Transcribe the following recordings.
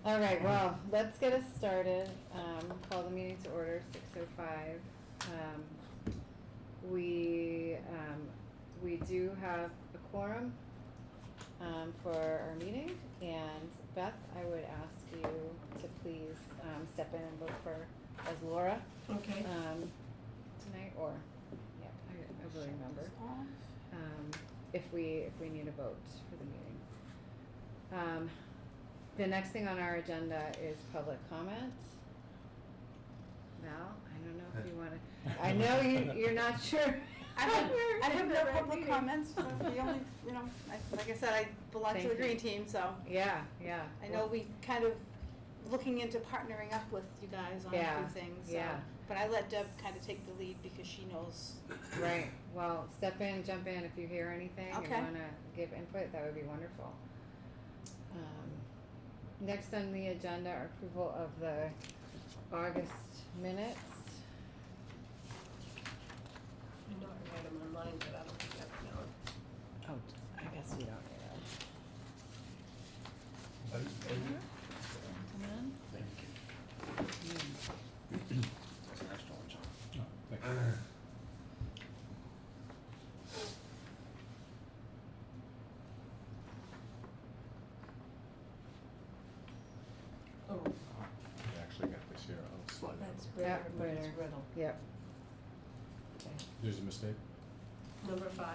All right, well, let's get us started. Call the meeting to order, 6:05. We do have a quorum for our meeting, and Beth, I would ask you to please step in and vote for as Laura. Okay. Tonight, or, yeah, I really remember. If we need a vote for the meeting. The next thing on our agenda is public comment. Val, I don't know if you want to, I know you're not sure. I have no public comments. The only, like I said, I belong to the green team, so. Yeah. I know we kind of looking into partnering up with you guys on a few things. So. Yeah. But I let Deb kind of take the lead because she knows. Right. Well, step in, jump in if you hear anything. Okay. And want to give input, that would be wonderful. Next on the agenda are approval of the August minutes. I know I read them online, but I don't think that's known. Oh, I guess we don't need that. Come on. Thank you. That's an extra one, John. Oh, thank you. Oh, I actually got this here. I'll slide that's it over. Ritter, but it's Riddle. Yep. Okay. There's a mistake? Number 5,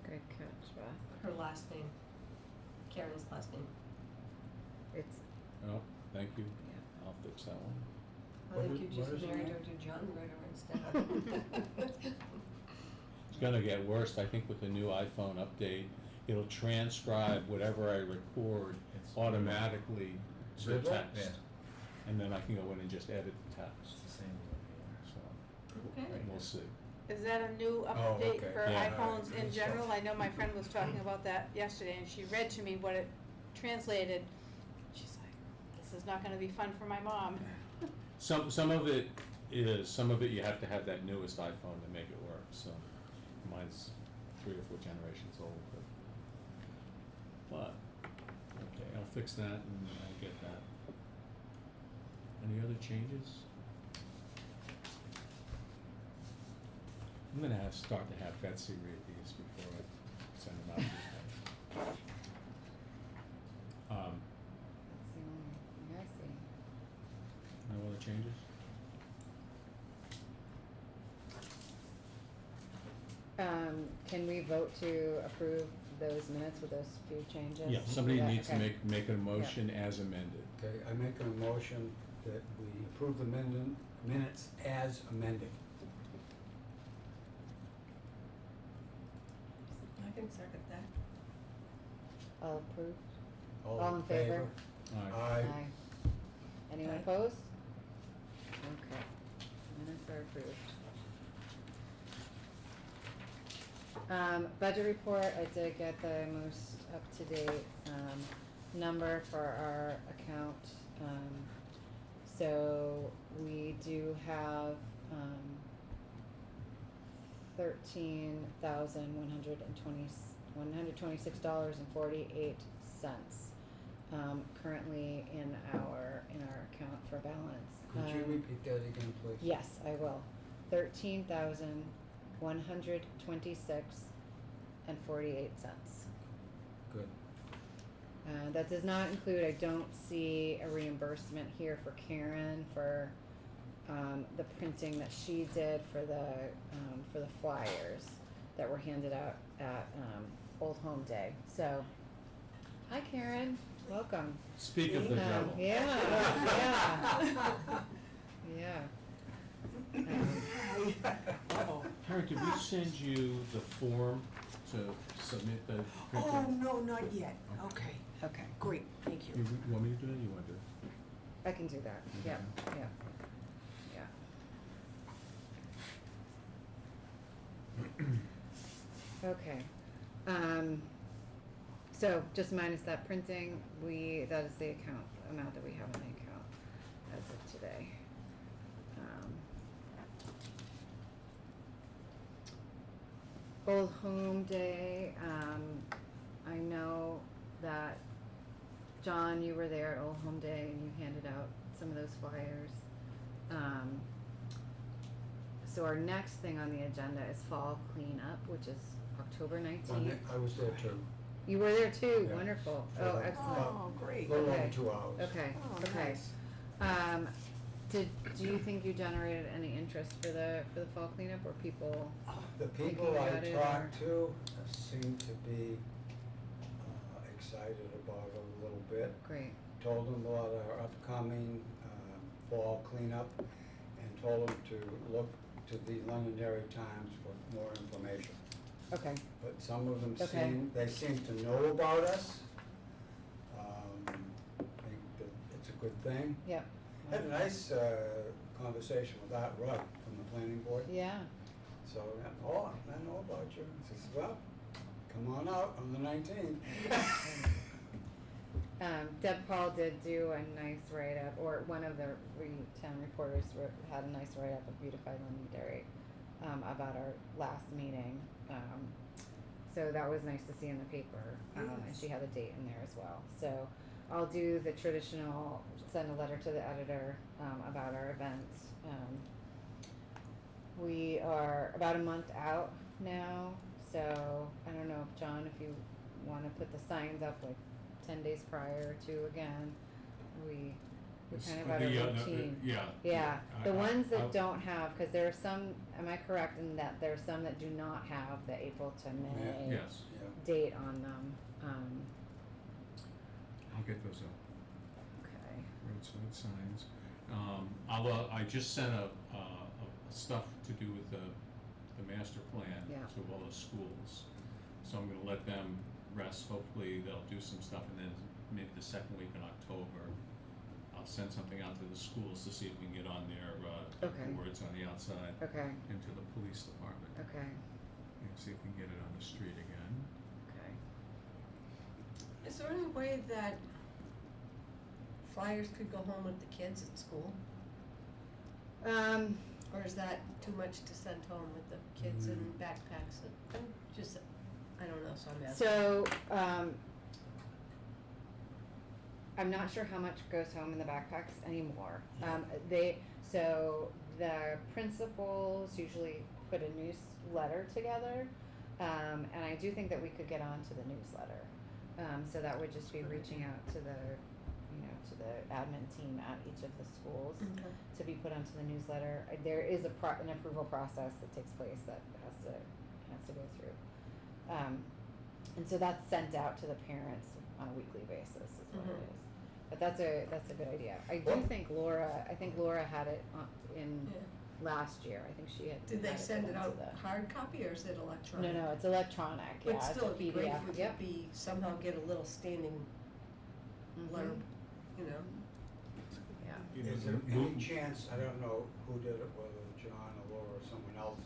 Good catch, Beth. her last name, Karen's last name. It's, Oh, thank you. yeah. I'll fix that one. I think you What just is the married name? her to John Ritter instead. It's gonna get worse. I think with the new iPhone update, it'll transcribe whatever I record It's- automatically to Riddle? text. And then I can go in and just edit the It's text. the same one So, Okay. we'll see. Is that a new update okay. for Yeah. iPhones in general? I know my friend was talking about that yesterday, and she read to me what it translated. She's like, "This is not going to be fun for my mom." Some of it is, some of it you have to have that newest iPhone to make it work, so mine's 3 or 4 generations old, but, okay, I'll fix that and I'll get that. Any other changes? I'm gonna start to have Betsy read these before I send them out to you guys. That's the only thing I see. No other changes? Can we vote to approve those minutes with those few changes? Yeah, somebody Yeah, needs to okay. make a motion as amended. Okay, I make a motion that we approve the minutes as amended. I can second that. All approved? All in favor? All right. Aye. Anyone Aye. opposed? Okay, minutes are approved. Budget report, I did get the most up-to-date, number for our account. So we do have, $13,126.48 currently in our account for balance. Could you repeat that again, please? Yes, I will. $13,126.48. Good. That does not include, I don't see a reimbursement here for Karen for the printing that she did for the flyers that were handed out at Old Home Day. So, hi Karen, welcome. Speak of the devil. Yeah. Karen, did we send you the form to submit the printer? Oh, no, not yet. Okay, great, thank You you. want me to do it, or you want to do it? I can do that. Yeah. Okay. So just minus that printing, that is the amount that we have in the account as of today. Old Home Day, I know that John, you were there at Old Home Day and you handed out some of those flyers. So our next thing on the agenda is fall cleanup, which is October 19th. I was there too. You were there too, Yeah. wonderful. For Oh, the- excellent. Oh, great. A little over Okay. 2 hours. Okay, Oh, okay. nice. Do you think you generated any interest for the fall cleanup, or people? The Thinking people I about it, talked to seem to be excited about it a little bit. Great, Told them about our upcoming fall cleanup and told them to look to the Londonderry Times for more information. okay, But some of them Okay. seem to know about us. Think that it's a good thing. yep. Had a nice conversation with Art Rudd from the planning board. Yeah, So, oh, I know about you. He says, well, come on out on the 19th. Deb Paul did do a nice write-up, or one of the town reporters had a nice write-up of Beautify Londonderry, about our last meeting. So that was nice to see in the paper, and Yes. she had a date in there as well. So I'll do the traditional, send a letter to the editor, about our event. We are about a month out now, so I don't know if, John, if you wanna put the signs up like 10 days prior to again. We kind of have a routine. Yeah, the ones that don't have, cause there are some, am I correct in that there are some that do not have the April to May Yes, Yeah. date on them? I'll get those up. Okay, Roadside signs. I just sent a stuff to do with the master plan Yeah. to all the schools. So I'm gonna let them rest, hopefully they'll do some stuff, and then maybe the second week in October, I'll send something out to the schools to see if we can get on their, Okay. boards on the outside okay, into the police department, okay, and see if we can get it on the street again. okay. Is there any way that flyers could go home with the kids at school? Or is that too much to send home with the kids in backpacks? I'm just, I don't know, so I'm asking. So, I'm not sure how much goes home in the backpacks anymore. So the principals usually put a newsletter together, and I do think that we could get onto the newsletter. So that would just be reaching out to to the admin team at each of the schools Okay. to be put onto the newsletter. There is an approval process that takes place that has to go through. And so that's sent out to the parents on a weekly basis is what it is. But that's a good idea. I think Laura had it in Yeah. last year. I think she had. Did they had send put it out into the- hard copy or is it electronic? No, it's electronic, yeah, But it's a still, it'd be great PDF, if it yep. could be, somehow get a little standing blurb, you know? Yeah, Is there any chance, I don't know who did it, whether John or Laura or someone else,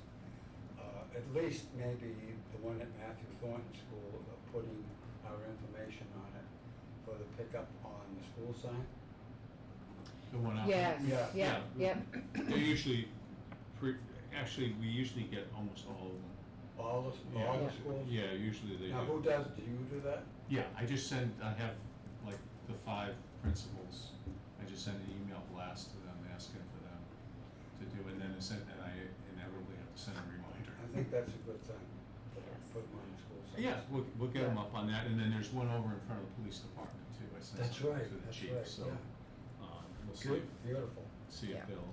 at least maybe the one at Matthew Thornton School, putting our information on it for the pickup on the school sign? The one out. yes, Yeah. yep, yep, They're usually, actually, we usually get almost all of them. All the Yeah. schools? Yeah, usually they do. Now, who does, do you do that? Yeah, I have like the 5 principals, I just send an email blast to them asking for them to do, and then I inevitably have to send a reminder. I think that's a good thing, Yes. put them on the school sign. Yeah, we'll get them Yeah. up on that, and then there's one over in front of the police department too, I sent That's something right, to the that's chief, right, so, yeah. we'll see, Good, beautiful. see Yeah. if they'll,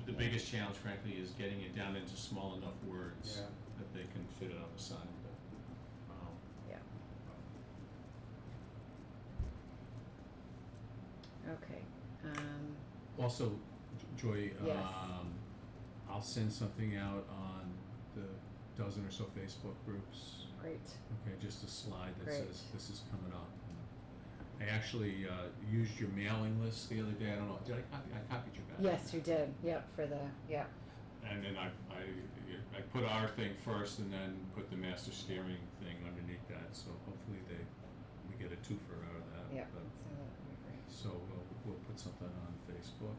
the biggest challenge frankly is getting it down into small enough words Yeah. that they can fit it on the sign, but, yeah. Okay, Also, Joy, Yes. I'll send something out on the dozen or so Facebook groups, great, okay, just a slide that Great. says this is coming up. I actually, used your mailing list the other day, I don't know, did I copied you back? yes, you did, yep, yep, And then I put our thing first and then put the master steering thing underneath that, so hopefully we get a twofer out of that. yep, but- so that would be great. So we'll put something on Facebook.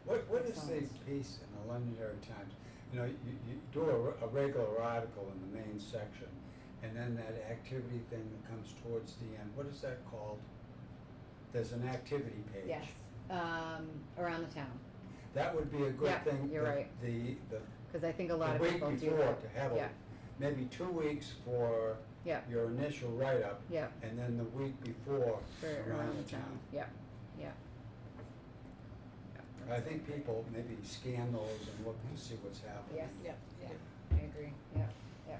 What is the Excellent. piece in the Londonderry Times? You know, you do a regular article in the main section, and then that activity thing that comes towards the end, what is that called? There's an activity page. Yes, around the town, That would be a good Yeah, thing. you're right. The cause I think a lot of week people do before, that. to have Yeah, maybe 2 weeks for yeah, your initial write-up, yeah, and then the week before for around the town, yeah, yeah. I think people maybe scan those and look to see what's happening. Yes, Yeah. yeah, I agree, yeah, yeah,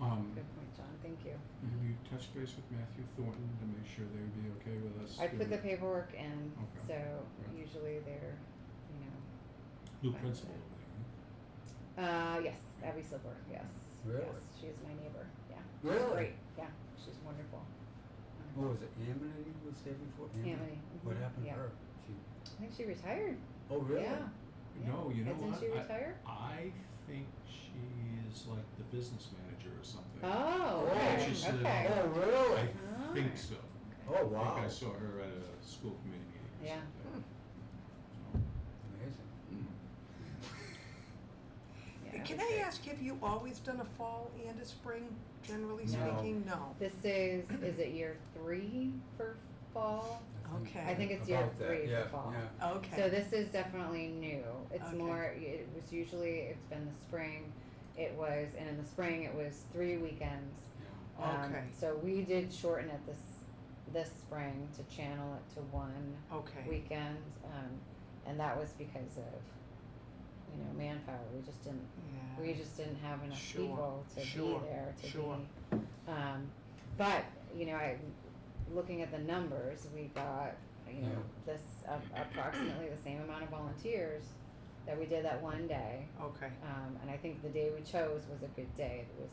Um, good point, John, thank you. have you touched base with Matthew Thornton to make sure they would be okay with us? I put the doing- paperwork in, Okay. so Yeah. usually they're, New fine with principal it. over there, yes, Abby Silver, yes, Really? yes, she is my neighbor, yeah. Really? Great, yeah, she's wonderful. What was it, Amity was there before? Amity, What mhm, happened to yeah. her? She, I think she retired, oh, really? yeah. No, you know Didn't what? she retire? I think she is like the business manager or something. Oh, Oh, okay, she's in- okay. Oh, really? I think Alright. so. Oh, I wow. think I saw her at a school committee meeting or Yeah. something. Amazing. Yeah, Can that's I great. ask, have you always done a fall and a spring, generally No. speaking? No. This is it year 3 for fall? Okay. I think it's year About that, 3 yeah, for fall. yeah. Okay. So this is definitely new. It's Okay. more, it was usually, it's been the spring, it was, and in the spring it was 3 weekends. Okay. So we did shorten it this spring to channel it to 1 Okay. weekend, and that was because of, manpower. We just didn't have enough Sure, people to sure, be there to sure. be. But looking at the numbers, we got this approximately the same amount of volunteers that we did that one day. Okay. And I think the day we chose was a good day. It was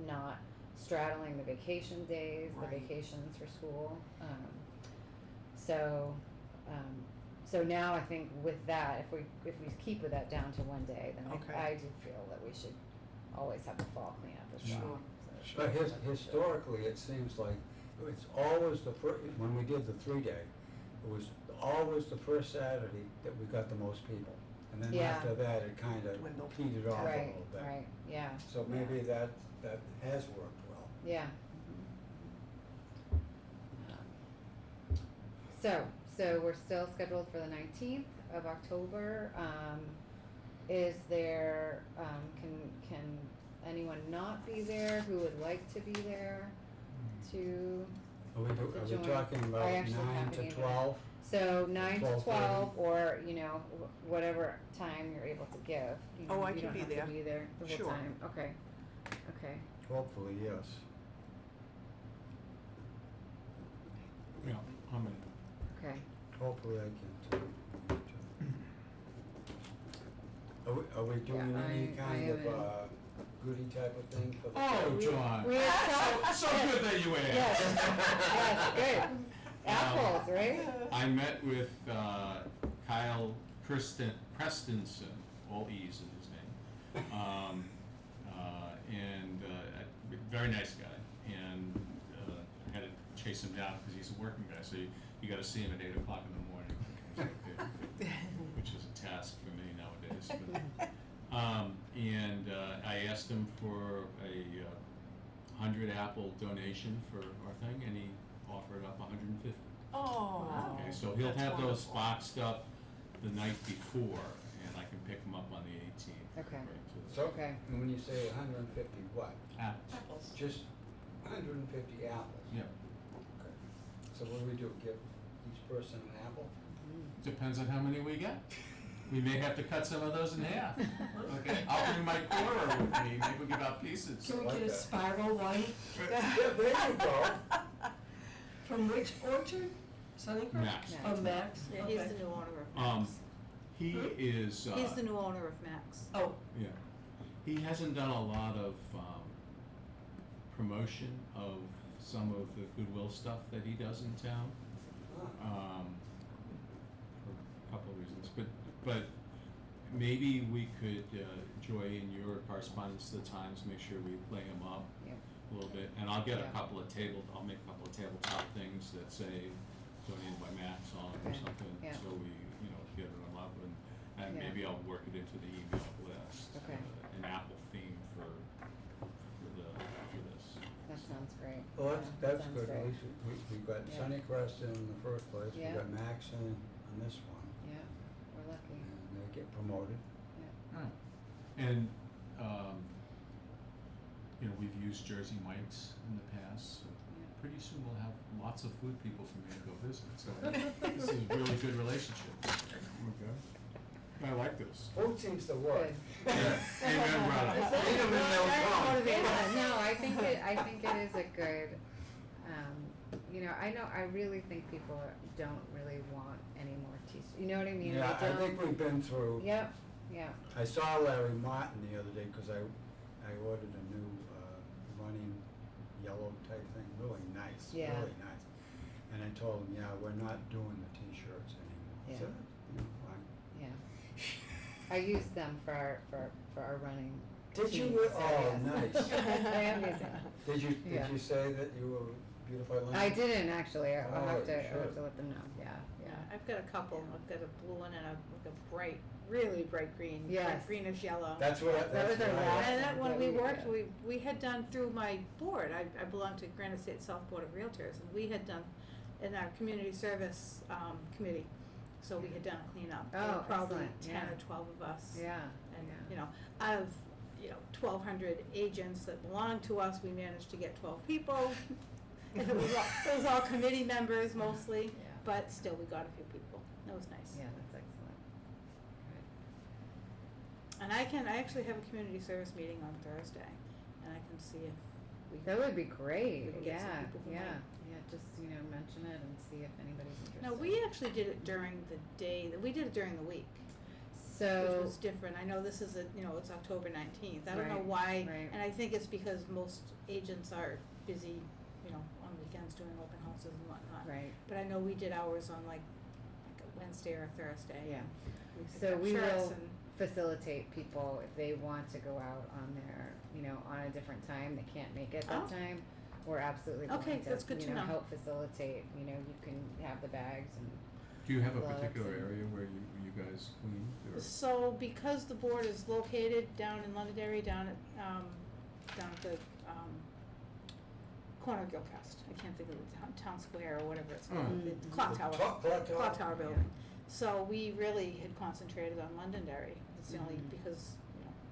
not straddling the vacation days, the Right. vacations for school. So now I think with that, if we keep with that down to one day, then Okay. I do feel that we should always have the fall cleanup as well. Sure. So But that's- historically, it seems like it's always the when we did the 3-day, it was always the first Saturday that we got the most people. And then Yeah. after that, it kind of Dwindled. petered off a Right, little bit. right, yeah, So maybe that has worked well. yeah. So we're still scheduled for the 19th of October. Is there, can anyone not be there who would like to be there to, Are we join. talking about I actually 9 have an to email. 12? so 9 to 12:30. 12 or, whatever time you're able to give. Oh, I You can don't be have there. to be there the whole Sure. time, okay, okay. Hopefully, yes. Yeah, I'm in. Okay, Hopefully I can too. Are we doing Yeah, any I kind am of in. goodie type of thing for the? Oh, John. we have So good that you asked. Yes, good. Apples, right? I met with Kyle Prestonson, all E's in his name, and very nice guy. And I had to chase him down because he's a working guy, so you got to see him at 8 o'clock in the morning, which is a task for me nowadays. But, and I asked him for a 100 apple donation for our thing, and he offered up 150. Oh. Wow. Okay, so he'll That's have those wonderful. boxed up the night before, and I can pick them up on the 18th. Okay. Right, So, Okay. when you say 150 what? Apples. Apples. Just 150 apples? Yeah, Okay. So what do we do, give each person an apple? depends on how many we get. We may have to cut some of those in half. Okay, I'll bring my quarter with me, maybe we'll give out pieces. Can we Like get a that. spiral one? Yeah, there you go. From which orchard? Sunnycroft? Max. Max. Oh, Max? Yeah, he's Okay. the new owner of Max. He is, He's the new owner of Max. Oh, yeah, he hasn't done a lot of, promotion of some of the Goodwill stuff that he does in town. For a couple of reasons, but maybe we could, Joy, in your correspondence to the Times, make sure we lay them up Yep. a little bit, and I'll get a Yeah. couple of I'll make a couple of tabletop things that say donated by Max on it or Okay. something, Yeah. so we, get them up, and Yeah. maybe I'll work it into the email list. Okay. An Apple theme for this. That sounds great. Well, Yeah, that that's sounds good, at great. least we've got Yeah. Sunnycrest in the first place, we've Yeah. got Max on this one, Yeah, we're lucky. and they get promoted. Yeah. And, you know, we've used Jersey Mike's in the past, so Yeah. pretty soon we'll have lots of food people from here to go visit, so this is a really good relationship. Okay. I like this. Food seems to work. Good. Amen, brother. Is that- Eat 'em and they'll that's come. motivating. No, I think it is a good, you know, I really think people don't really want any more t-shirts, you know what I mean? Yeah, They I think don't- we've been through. Yep, yeah, I saw Larry Martin the other day, cause I ordered a new, running yellow type thing, really nice, Yeah. really nice. And I told him, yeah, we're not doing the t-shirts anymore. I Yeah. said, you know, fine. yeah. I use them for our running Did you team, re- so oh, yes. nice. I am using them. Did Yeah. you say that you were Beautify London? I didn't actually, I'll Oh, have to, you I'll have should. to let them know, yeah, Yeah, yeah. I've got a couple. I've got a blue one and like a bright, really bright green, Yes. like greenish yellow. That's what I, That was that's our what I. last And that when that we we- worked, yeah. we had done through my board, I belong to Granite State South Board of Realtors, and we had done in our community service, committee, so we had done a cleanup. There were Oh, probably excellent, 10 yeah. or 12 of us. Yeah, And, yeah. you know, out of, 1,200 agents that belong to us, we managed to get 12 people. And it was all committee members mostly, Yeah. but still, we got a few people. That was nice. Yeah, that's excellent. Good. And I actually have a community service meeting on Thursday, and I can see if we. That would be great, We can get some yeah, people who yeah, might- yeah, just, mention it and see if anybody's interested. No, we actually did it during the day, we did it during the week, which So, was different. I know this is it's October 19th. I don't know Right, why, right. and I think it's because most agents are busy, on weekends doing open houses and whatnot. right, But I know we did ours on like a Wednesday or a Thursday. yeah. We picked So up we shirts will and- facilitate people if they want to go out on their, on a different time, they can't make it that Oh. time. We're absolutely going Okay, to, that's good to know. help facilitate, you can have the bags and, Do you have a Gloves particular and- area where you guys clean, or? So because the board is located down in Londonderry, down at the corner of Gilchrist, I can't think of the town square or whatever it's called, Mm. the clock tower. Clock tower. Building. So we really had concentrated on Londonderry. It's the only, Mhm. because,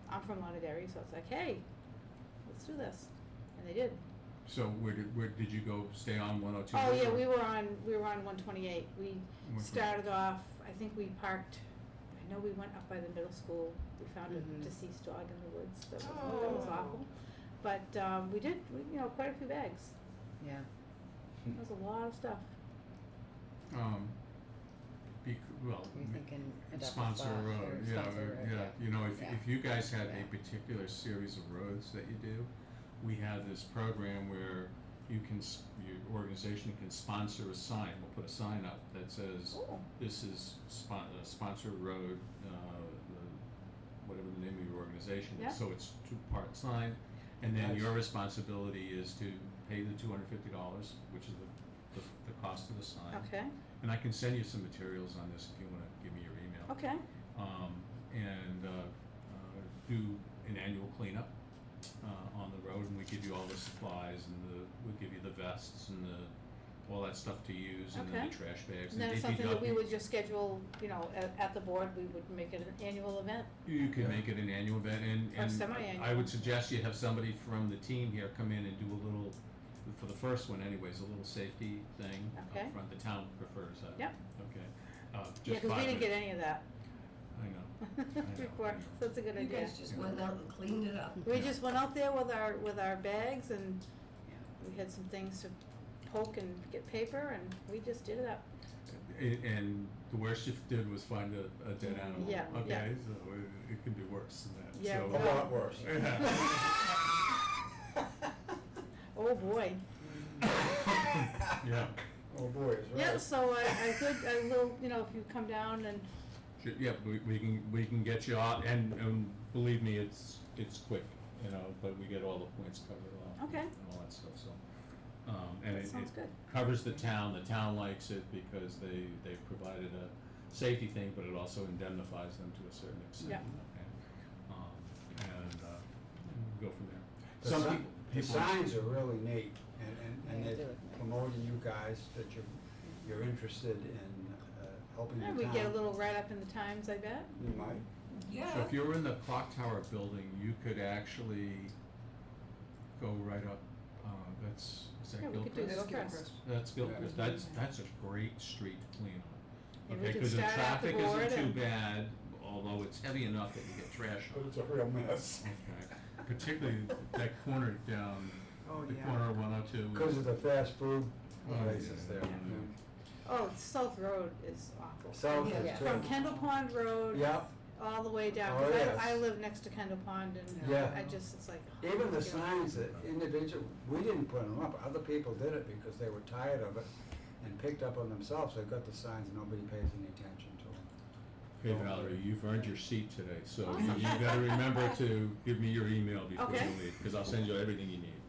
I'm from Londonderry, so it's like, hey, let's do this. And they did. So where did you go, stay on 102? Oh, yeah, we were on 128. We 128. started off, I think we parked, I know we went up by the middle school. We found Mhm. a deceased dog in the woods. That was Oh. awful. But, we did, quite a few bags. yeah. That was a lot of stuff. Well, You thinking adopt a sponsor, spot or sponsor a road, yeah. if Yeah. if you guys had a Yeah. particular series of roads that you do, we have this program where you can, your organization can sponsor a sign. We'll put a sign up that says, Cool. this is sponsor road, whatever the name of your organization is. Yeah. So it's two-part sign, and then Nice. your responsibility is to pay the $250, which is the cost of the sign. Okay, And I can send you some materials on this if you wanna give me your email. okay. And do an annual cleanup on the road, and we give you all the supplies, and we give you the vests and all that stuff to use, and then the Okay. trash bags. And and that's something that we DPW. would just schedule, at the board, we would make it an annual event. You can Yeah. make it an annual event, Or and semi-annual. I would suggest you have somebody from the team here come in and do a little, for the first one anyways, a little safety thing Okay. up front. The town prefers that. Yep. Okay. Yeah, Just 'cause we 5 didn't get minutes. any of that I know. before, so that's a good You idea. guys just went out and cleaned it up. We just went out there with our bags, and we had some things to poke and get paper, and we just did it up. And the worst you did was find a dead animal. Yeah, Okay, yeah. so it can be worse than that. Yeah, So- A lot worse. Oh, boy. Yeah. Oh, boy, it's right. Yeah, so I will, if you come down and, Yeah, we can get you out, and believe me, it's quick, but we get all the points covered off. Okay. And all that stuff, so. And that it sounds good. covers the town likes it because they've provided a safety thing, but it also indemnifies them to a certain extent. Yeah. Okay. And go from there. The Some sign- people, The people. signs are really neat, and Yeah, they they're do look nice. promoting you guys, that you're interested in helping the And town. we get a little write-up in the Times, I bet. You might. Yeah. So if you were in the clock tower building, you could actually go right up, is Yeah, that we could do Gilchrist? Gilchrist. That's Gilchrist, Yeah. that's a great street to clean on. And we Okay, could 'cause the start out the traffic board isn't too and- bad, although it's heavy enough that you get trash But on it's it. a real mess. Okay, particularly that corner down, Oh, the yeah. corner of 102. Because of the fast food Oh, places yeah, there. yeah. Oh, South Road is awful. South Yeah. is Yeah. too. From Kendall Pond Road. Yeah. All the way down, Oh, 'cause yes. I live next to Kendall Pond and Yeah. I just, it's like. oh, Even the God. signs that individual, we didn't put them up, other people did it because they were tired of it and picked up on themselves, they got the signs, nobody pays any attention to them. Okay, Valerie, you've earned your seat today, so Awesome. you gotta remember to give me your email before Okay. you leave, cause I'll send you everything you need.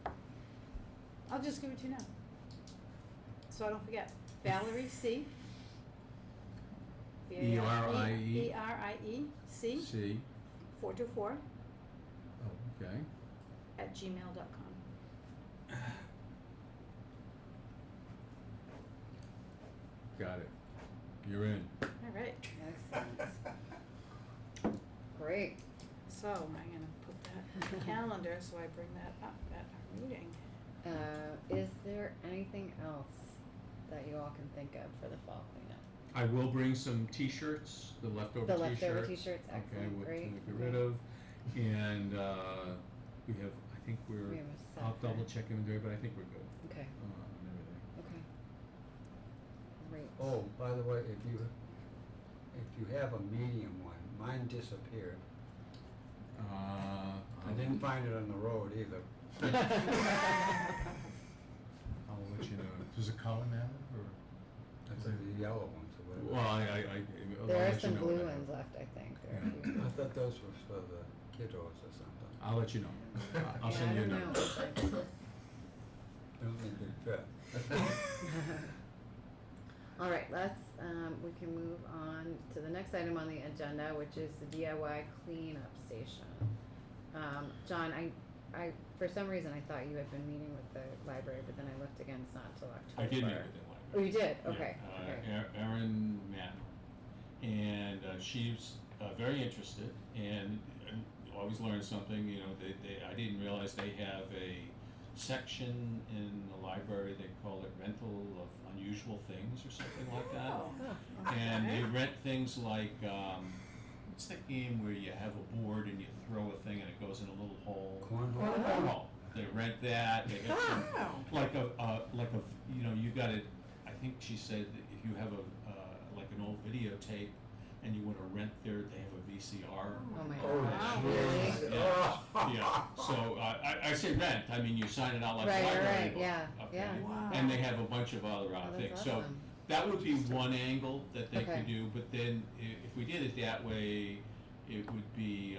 I'll just give it to you now. So I don't forget. Valerie C. E-R-I-E. E-R-I-E-C See, 424 oh, okay. @gmail.com. Got it. You're in. All right. Excellent. Great. So I'm gonna put that in the calendar so I bring that up at our meeting. Is there anything else that you all can think of for the fall cleanup? I will bring some t-shirts, the leftover The t-shirts. leftover t-shirts, Okay, excellent, what great. to get rid of. And, we have, I think We we're, have a set, I'll double right? check inventory, but I think we're good, Okay, on everything. okay. Great. Oh, by the way, if you have a medium one, mine disappeared. I didn't find it on the road either. I'll let you know. Does it color matter, or? That's like the yellow ones or Well, whatever. I'll There are let you some know blue when I- ones left, I think. There are a Yeah. few. I thought those were for the kiddos or something. I'll let you know. I'll Yeah, send you a I don't note. know. I don't think they fit. All right, let's, we can move on to the next item on the agenda, which is the DIY cleanup station. John, I, for some reason, I thought you had been meeting with the library, but then I looked again, it's not until I October. did meet with the library. Oh, you did? Yeah, Okay, okay. Erin Mann, and she's very interested, and always learn something. You know, I didn't realize they have a section in the library. They call it rental of unusual things or something like that. Oh, And they okay. rent things like what's that game where you have a board and you throw a thing and it goes in a little hole? Cornhole? Cornhole. They rent that. They get some, Wow. like a you know, you got it. I think she said that if you have like an old videotape and you want to rent there, they have a VCR. Oh my Oh, gosh, jeez. really? Yeah, yeah. So I say rent. I mean, you sign it out like a Right, library right, book. yeah, Okay? yeah. Wow. And they have a bunch of other Oh, that's things. So awesome. that would be one angle that they Okay. could do. But then if we did it that way, it would be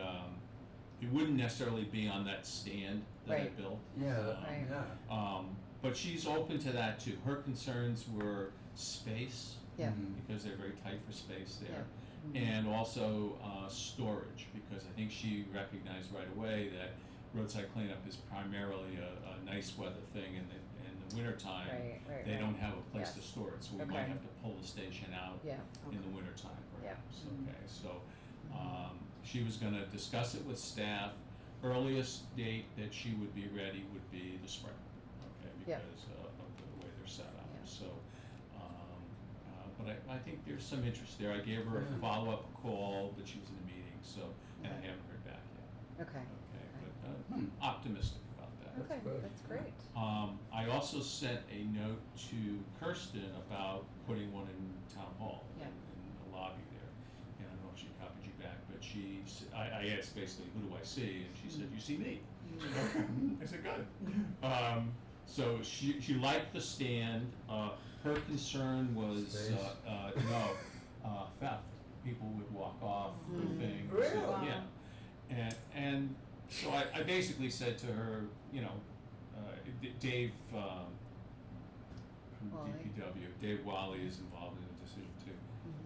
it wouldn't necessarily be on that stand that I Right. built. Yeah, Right. yeah. But she's open to that too. Her concerns were space Yeah. Mhm. because they're very tight for space there. Mhm. And also storage, because I think she recognized right away that roadside cleanup is primarily a nice weather thing, and in the wintertime, Right, right, they right. don't have a place to Yes. store it, so we Okay. might have to pull the station out Yeah, in the wintertime Yeah. perhaps, Mhm. okay, so, she was gonna discuss it with staff. Earliest date that she would be ready would be the spring, okay, Yeah. because of the way they're set up, Yeah. so, but I think there's some interest there. I gave her a Yeah. follow-up call, but she was in a meeting, so, and I Yeah. haven't heard back yet, okay, okay, Right. but, optimistic about that. okay, good. that's great. I also sent a note to Kirsten about putting one in Town Hall, Yeah. in the lobby there. And I don't know if she copied you back, but I asked basically, who do I see? And she said, you see me. I said, good. So she liked the stand. Her concern was, Space. theft. People would walk off the Mhm. thing. Really? So, yeah. And so I basically said to her, you know, Dave, from Wally. DPW, Dave Wally is involved in the decision too.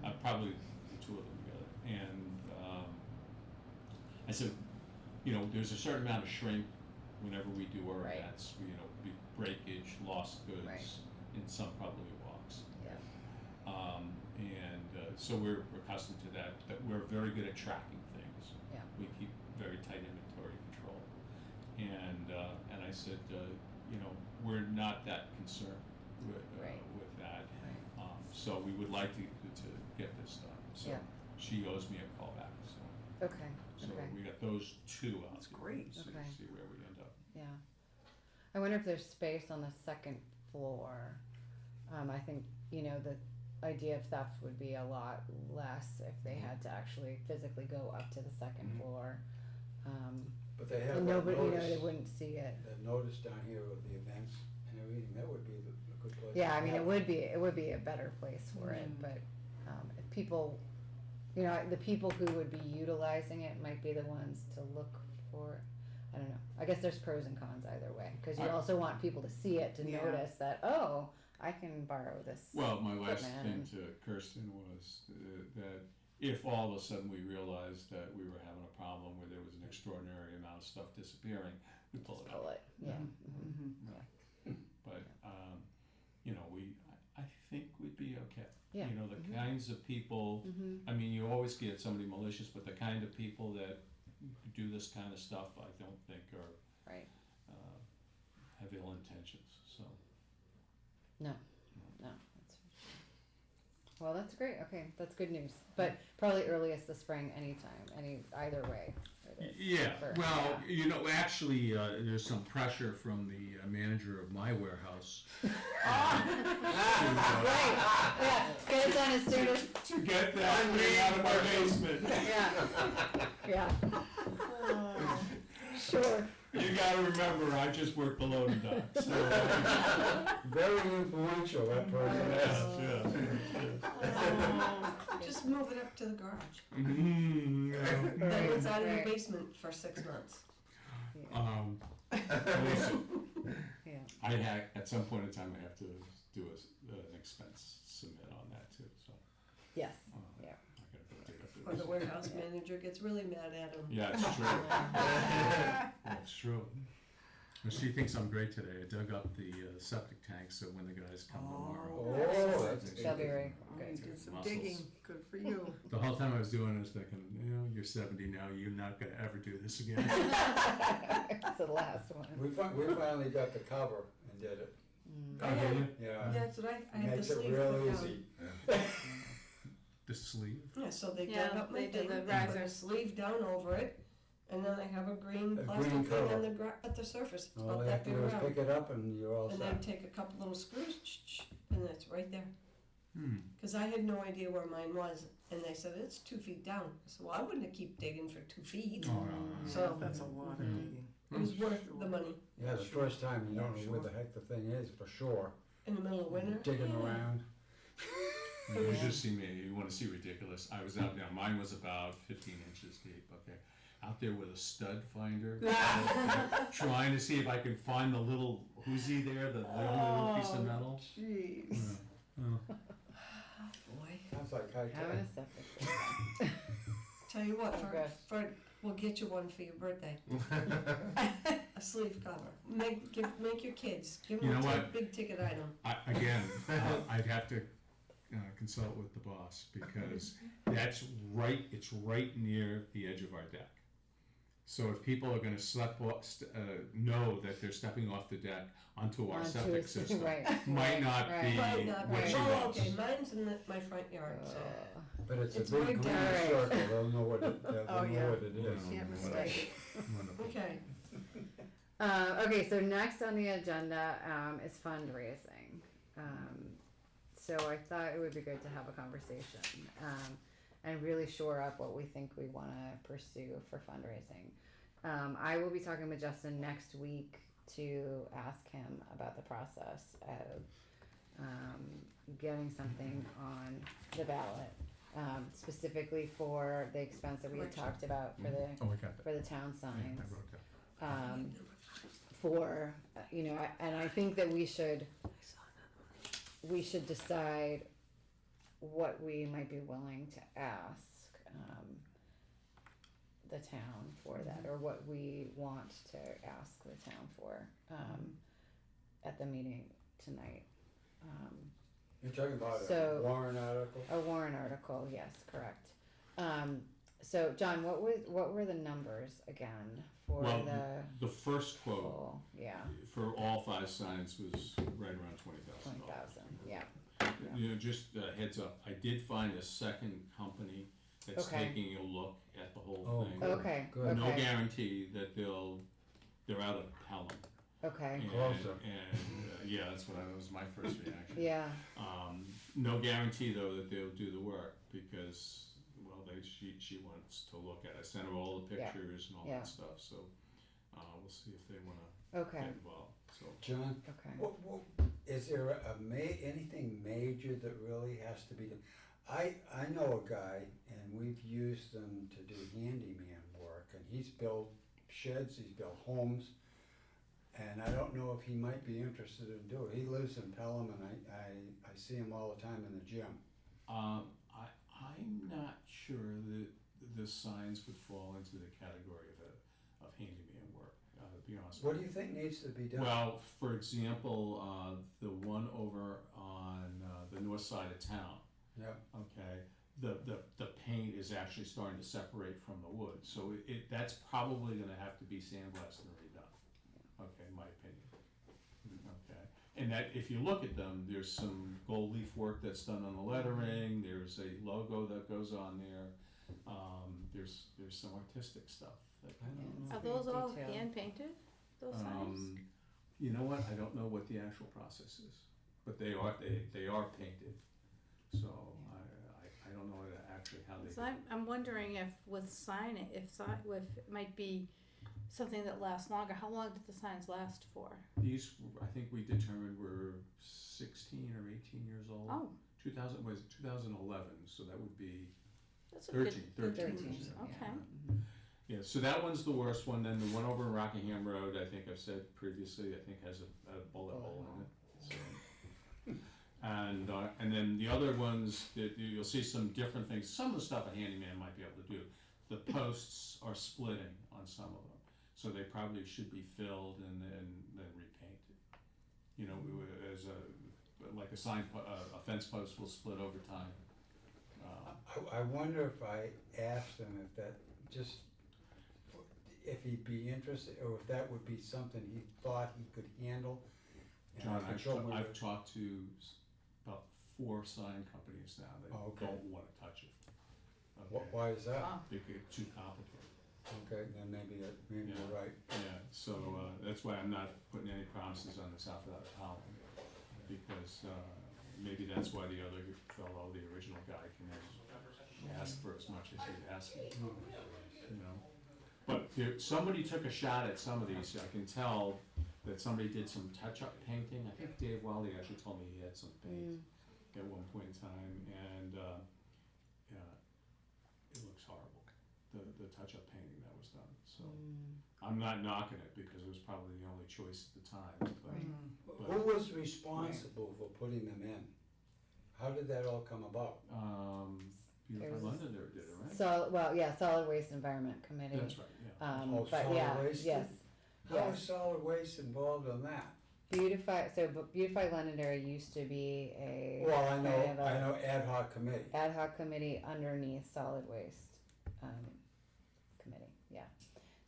Mhm. Probably the two of them together. And I said, you know, there's a certain amount of shrink whenever we do our Right. events, you know, breakage, lost goods, Right. and some probably walks. Yeah. So we're accustomed to that, we're very good at tracking things. Yeah. We keep very tight inventory control. And I said, you know, we're not that concerned Right. with that. Right. So we would like to get this done. So Yeah. she owes me a call back, so. Okay. So Okay. we got those two out. That's there. great. See, Okay. see where we end up. Yeah. I wonder if there's space on the second floor. I think, you know, the idea of theft would be a lot less if they had to actually physically go up to the second Mhm. floor. But they have And that nobody, you know, they notice, wouldn't see it. that notice down here with the events and everything, that would be a good place. Yeah, to I mean, have it would be a better place for it, but, if people, you know, the people who would be utilizing it might be the ones to look for it. I don't know. I guess there's pros and cons either way, cause you I- also want people to see it, to Yeah. notice that, oh, I can borrow this. Well, my last equipment thing and- to Kirsten was that if all of a sudden we realized that we were having a problem where there was an extraordinary amount of stuff disappearing, we pull Just it pull out. it, yeah. Mm-hmm. Yeah. But, you know, I think we'd be okay. Yeah. You know, the Mhm. kinds of people, Mm-hmm. I mean, you always get somebody malicious, but the kind of people that do this kind of stuff, I don't think are, Right. have ill intentions, so. No, that's, well, that's great, okay, that's good news, but probably earliest the spring, anytime, either way. it is Yeah, for- well, yeah. you know, actually, there's some pressure from the manager of my warehouse. Right, yeah, get it done as soon as, To get that thing out of my basement. yeah, yeah. Sure, You gotta remember, I just work the loading dock, so. Very influential, that person is. Just move it up to the garage. Mm, yeah. Then it's out of your Right. basement for 6 months. Listen, yeah, at some point in time, I have to do an expense submit on that too, so. yes, I yeah. gotta go dig up Or the this. warehouse manager gets really mad at him. Yeah, it's true. That's true. And she thinks I'm great today. I dug up the septic tank, so when the guys come tomorrow. Oh, that's She'll be very You good. did some Muscles. digging, good for you. The whole time I was doing it, I was thinking, you know, you're 70 now, you're not gonna ever do this again. It's the last one. We finally got the cover and did it, Mm. Oh, yeah. yeah. That's what I had the Makes it sleeve real put down. easy. The sleeve? Yeah, so they Yeah, dug up my they did thing, the they put riser. a sleeve down over it, and then I have a green A plastic green thing cover. on the at the surface, it's All about they that have to big do is around. pick it up and you're all And then set. take a couple little screws, and it's right there. Hmm. Cause I had no idea where mine was, and they said, it's 2 feet down. I said, well, I wouldn't keep digging for 2 feet. Oh, no. So- That's a lot of Mhm. digging. It was worth the money. Yeah, the Sure. first time, you don't know where Sure. the heck the thing is, for sure. In the middle of winter. Digging Yeah. around. You just see me, you wanna see ridiculous. I was out there, mine was about 15 inches deep, okay? Out there with a stud finder, trying to see if I can find the little whoosy there, the little piece of metal. Jeez. Yeah. Boy. Sounds like high Having a tech. septic system. Tell you what, Okay. we'll get you one for your birthday. A sleeve cover. Make your kids. Give You them know a what? big ticket item. I'd have to consult with the boss because it's right near the edge of our deck. So if people are gonna know that they're stepping off the deck onto our Onto septic a- system, right, might not right. be Might not what be. she Oh, wants. okay, mine's in my front yard, so. But it's It's a big right green down. circle, they'll know what it, they'll Oh, know yeah. what it is. Can't mistake it. Wonderful. Okay. Okay, so next on the agenda is fundraising. So I thought it would be good to have a conversation and really shore up what we think we want to pursue for fundraising. I will be talking with Justin next week to ask him about the process of getting something on the ballot, specifically for the expense that we had talked about for the Oh, I got that. for the town signs. I wrote that. For you know, and I think that we should decide what we might be willing to ask. the town for that, or what we want to ask the town for, at the meeting tonight. You're talking about So- a warrant article? A warrant article, yes, correct. So John, what were the numbers again for Well, the the first quote full, yeah, for all 5 signs was right around $20,000. 20,000, yeah, You know, just a heads up, I did find a second company that's Okay. taking a look at the whole Oh, thing. good. okay, Good. No okay, guarantee that they're out of Pelham. okay, And- Closer. And, yeah, that's what was my first reaction. yeah, No guarantee though that they'll do the work because, well, she wants to look at it. I sent her all the Yeah. pictures and all Yeah. that stuff, so, we'll see if they wanna okay, get involved, so. John, okay. what, is there anything major that really has to be done? I know a guy, and we've used them to do handyman work, and he's built sheds, he's built homes, and I don't know if he might be interested in doing it. He lives in Pelham, and I see him all the time in the gym. I'm not sure that the signs would fall into the category of handyman work, to be honest What with do you think needs to be done? Well, for example, the one over on the north side of town, Yeah, okay, the paint is actually starting to separate from the wood, so that's probably gonna have to be sandblasted and redone, okay, in my opinion. Okay, and that, if you look at them, there's some gold leaf work that's done on the lettering, there's a logo that goes on there, there's some artistic stuff that. I don't know. Are those all Detail. hand painted, those signs? You know what, I don't know what the actual process is, but they are painted, so I don't know actually how they. So I'm wondering if with if it might be something that lasts longer, how long did the signs last for? These, I think we determined were 16 or 18 years old. Oh, 2011, so that would be that's a good. 13 13, years. yeah. Okay. Mhm. Yeah, so that one's the worst one, then the one over in Rockingham Road, I think I've said previously, I think has a bullet hole in it, so. And then the other ones, that you'll see some different things, some of the stuff a handyman might be able to do. The posts are splitting on some of them, so they probably should be filled and then repainted. You know, as like a fence post will split over time. I wonder if I asked him if he'd be interested, or if that would be something he thought he could handle. And I John, could show him I've talked to about 4 sign companies now that Oh, okay. don't wanna touch it. Okay. Why is that? Wow. Because it's too complicated. Okay, then maybe Yeah. you're right. Yeah, so, that's why I'm not putting any promises on this outfit out of Holland, because, maybe that's why the other fellow, the original guy, can ask for as much as he's asking, you know? But somebody took a shot at some of these, I can tell that somebody did some touch-up painting, I think Dave Wiley actually told me he had some paint at one point in time, and, it looks horrible, the touch-up painting that was done, so. I'm not knocking it, because it was probably the only choice at the time, but, Who was responsible for putting them in? How did that all come about? Beautify There's- Londonderry did it, right? Solid Waste Environment Committee. That's right, yeah. Oh, But solid yeah, waste? yes, How yes. is solid waste involved in that? Beautify Londonderry used to be a Well, kind of a I know ad hoc committee. ad hoc committee underneath solid waste committee. Yeah.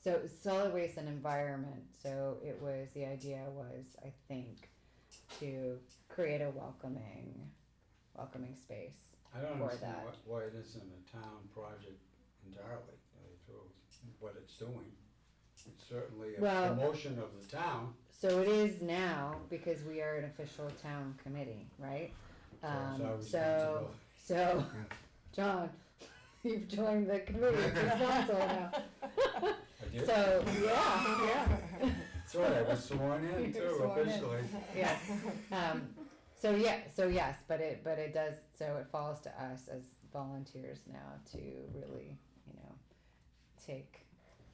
So solid waste and environment. So the idea was, I think, to create a welcoming space. I don't for understand that. why it isn't a town project entirely, through what it's doing. It's certainly a Well- promotion of the town. So it is now because we are an official town committee, right? So it's our So, responsibility. John, you've joined the committee. It's responsible now. I did? So yeah. That's right, I was sworn in You're too, sworn in. officially. Yeah. So yes, but it does. So it falls to us as volunteers now to really, take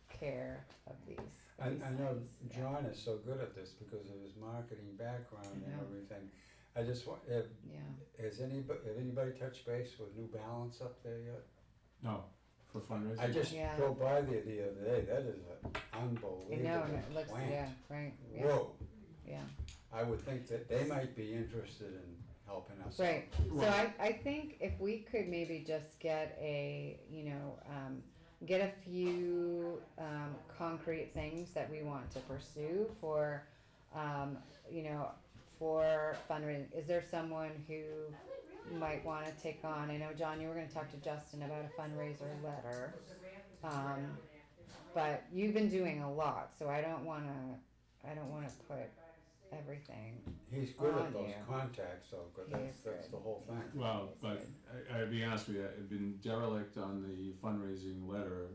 care of these. I know things. Yeah. John is so good at this because of his marketing background and Yeah. everything. I just want, Yeah. have anybody touched base with New Balance up there yet? No, for fundraising? I just Yeah. drove by there the other day, that is an I unbelievable know, and it looks, plant. yeah, right, yeah, Whoa, yeah. I would think that they might be interested in helping us out. Right, so Well- I think if we could maybe just get get a few, concrete things that we want to pursue for, for fundraising. Is there someone who might wanna take on, I know, John, you were gonna talk to Justin about a fundraiser letter. But you've been doing a lot, so I don't wanna put everything. He's good On at those you. contacts though, 'cause He that's, is that's good. the whole thing. Well, but I'd be honest with you, I've been derelict on the fundraising letter,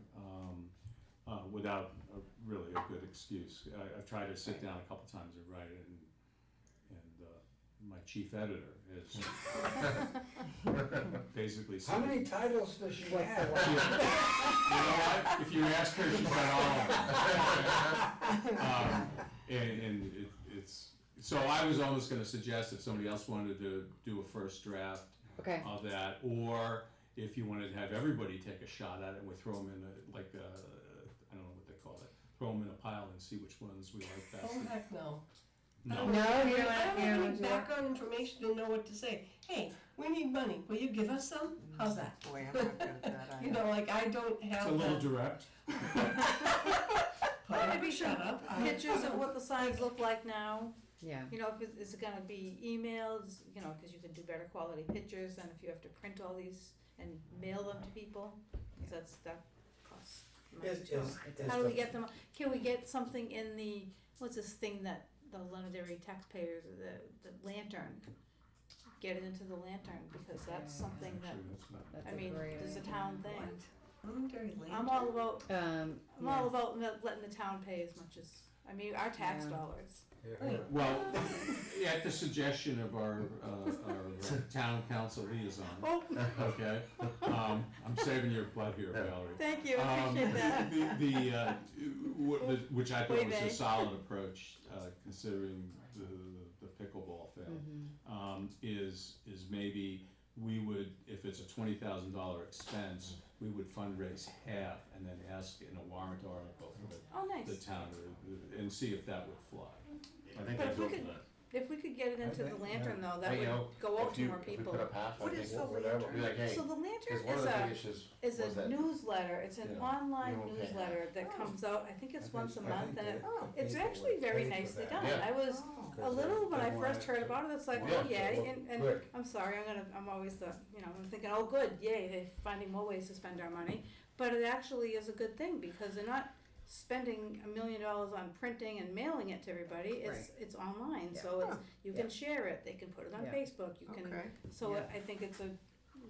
without really a good excuse. I've tried to sit down a couple times and write it, and my chief editor is basically How said, many titles does she What's the have? one? you know what, if you ask her, she's got all of them. And it's, so I was almost gonna suggest if somebody else wanted to do a first draft Okay, of that, or if you wanted to have everybody take a shot at it, and we throw them in I don't know what they call it, throw them in a pile and see which ones we like best. Oh, heck no. No, No, you don't I wanna- don't you have don't any wanna do that? background information to know what to say. Hey, we need money, will you give us some? How's that? Boy, I'm not good at that You know, like, I don't it's have a little the, direct. Maybe shut some up. pictures of what the signs look like now. yeah, You know, if it's, is it gonna be emails, you know, cause you can do better quality pictures than if you have to print all these and mail them to people, 'cause that costs money Is- too. is- is How do we the- get them, can we get something in the, what's this thing that the Londonderry taxpayers, the lantern? Get it into the lantern, because that's something that, Actually, that's not. that's I a mean, great there's a idea. town thing. Londonderry Lantern? I'm all about, I'm all yes. about letting the town pay as much as, I mean, our tax Yeah. dollars. Yeah. Well, at the suggestion of our town council liaison, Oh, okay? I'm saving your butt here, Valerie. thank you, Um, appreciate that. Which I thought Wait, was a May. solid approach, considering the pickleball fail, Mhm. is maybe we would, if it's a $20,000 expense, we would fundraise half and then ask in a warrant article for Oh, the nice. town and see if that would fly. I think But they if we do could- for that. If we could get it I into the think, lantern though, that But, you would know, go out if to you, more if we people. put up half, I What think, is the whatever. be lantern? like, hey, So the lantern because one of is the big a, issues is was a that, newsletter, it's an you know, online you don't pay newsletter that Oh. comes out, I think it's once a month, and it's people actually would very pay for nicely that. done. Yeah. I was Oh. a little, when I They want first it heard to- about it, it's like, want oh it to yay, look and good. I'm sorry, I'm always the, I'm thinking, oh good, yay, they're finding more ways to spend our money. But it actually is a good thing, because they're not spending $1 million on printing and mailing it to everybody, it's online, so it's, you can share it, they can put it on Yeah. Facebook, you can, Okay. so Yeah. I think it's a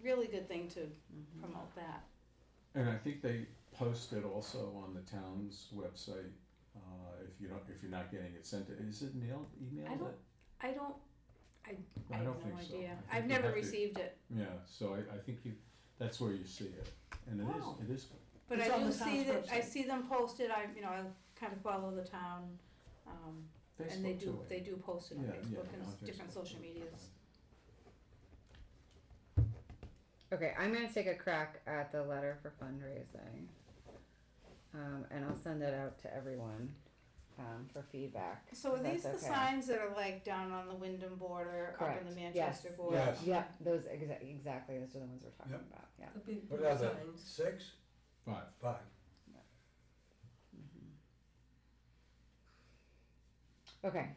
really good thing to Mhm. promote that. And I think they post it also on the town's website, if you're not getting it sent, is it emailed? I don't, I have I don't no think so. idea, I think I've you never have to- received it, Yeah, so I think that's where you see it, and Wow. it is good. but It's I on do the see town's that, I website. see them posted, I kind of follow the town, and they Facebook do, too, they do post it on Yeah, Facebook yeah, and on different Facebook. social medias. Okay, I'm gonna take a crack at the letter for fundraising. And I'll send it out to everyone, for feedback. So are if these that's the okay. signs that are like down on the Wyndham border, up in Correct. the Yes. Manchester border? Yes. Yeah, those exactly, those are the ones we're talking Yep. about, yeah. The big What are they, signs. 6? 5. 5? Okay,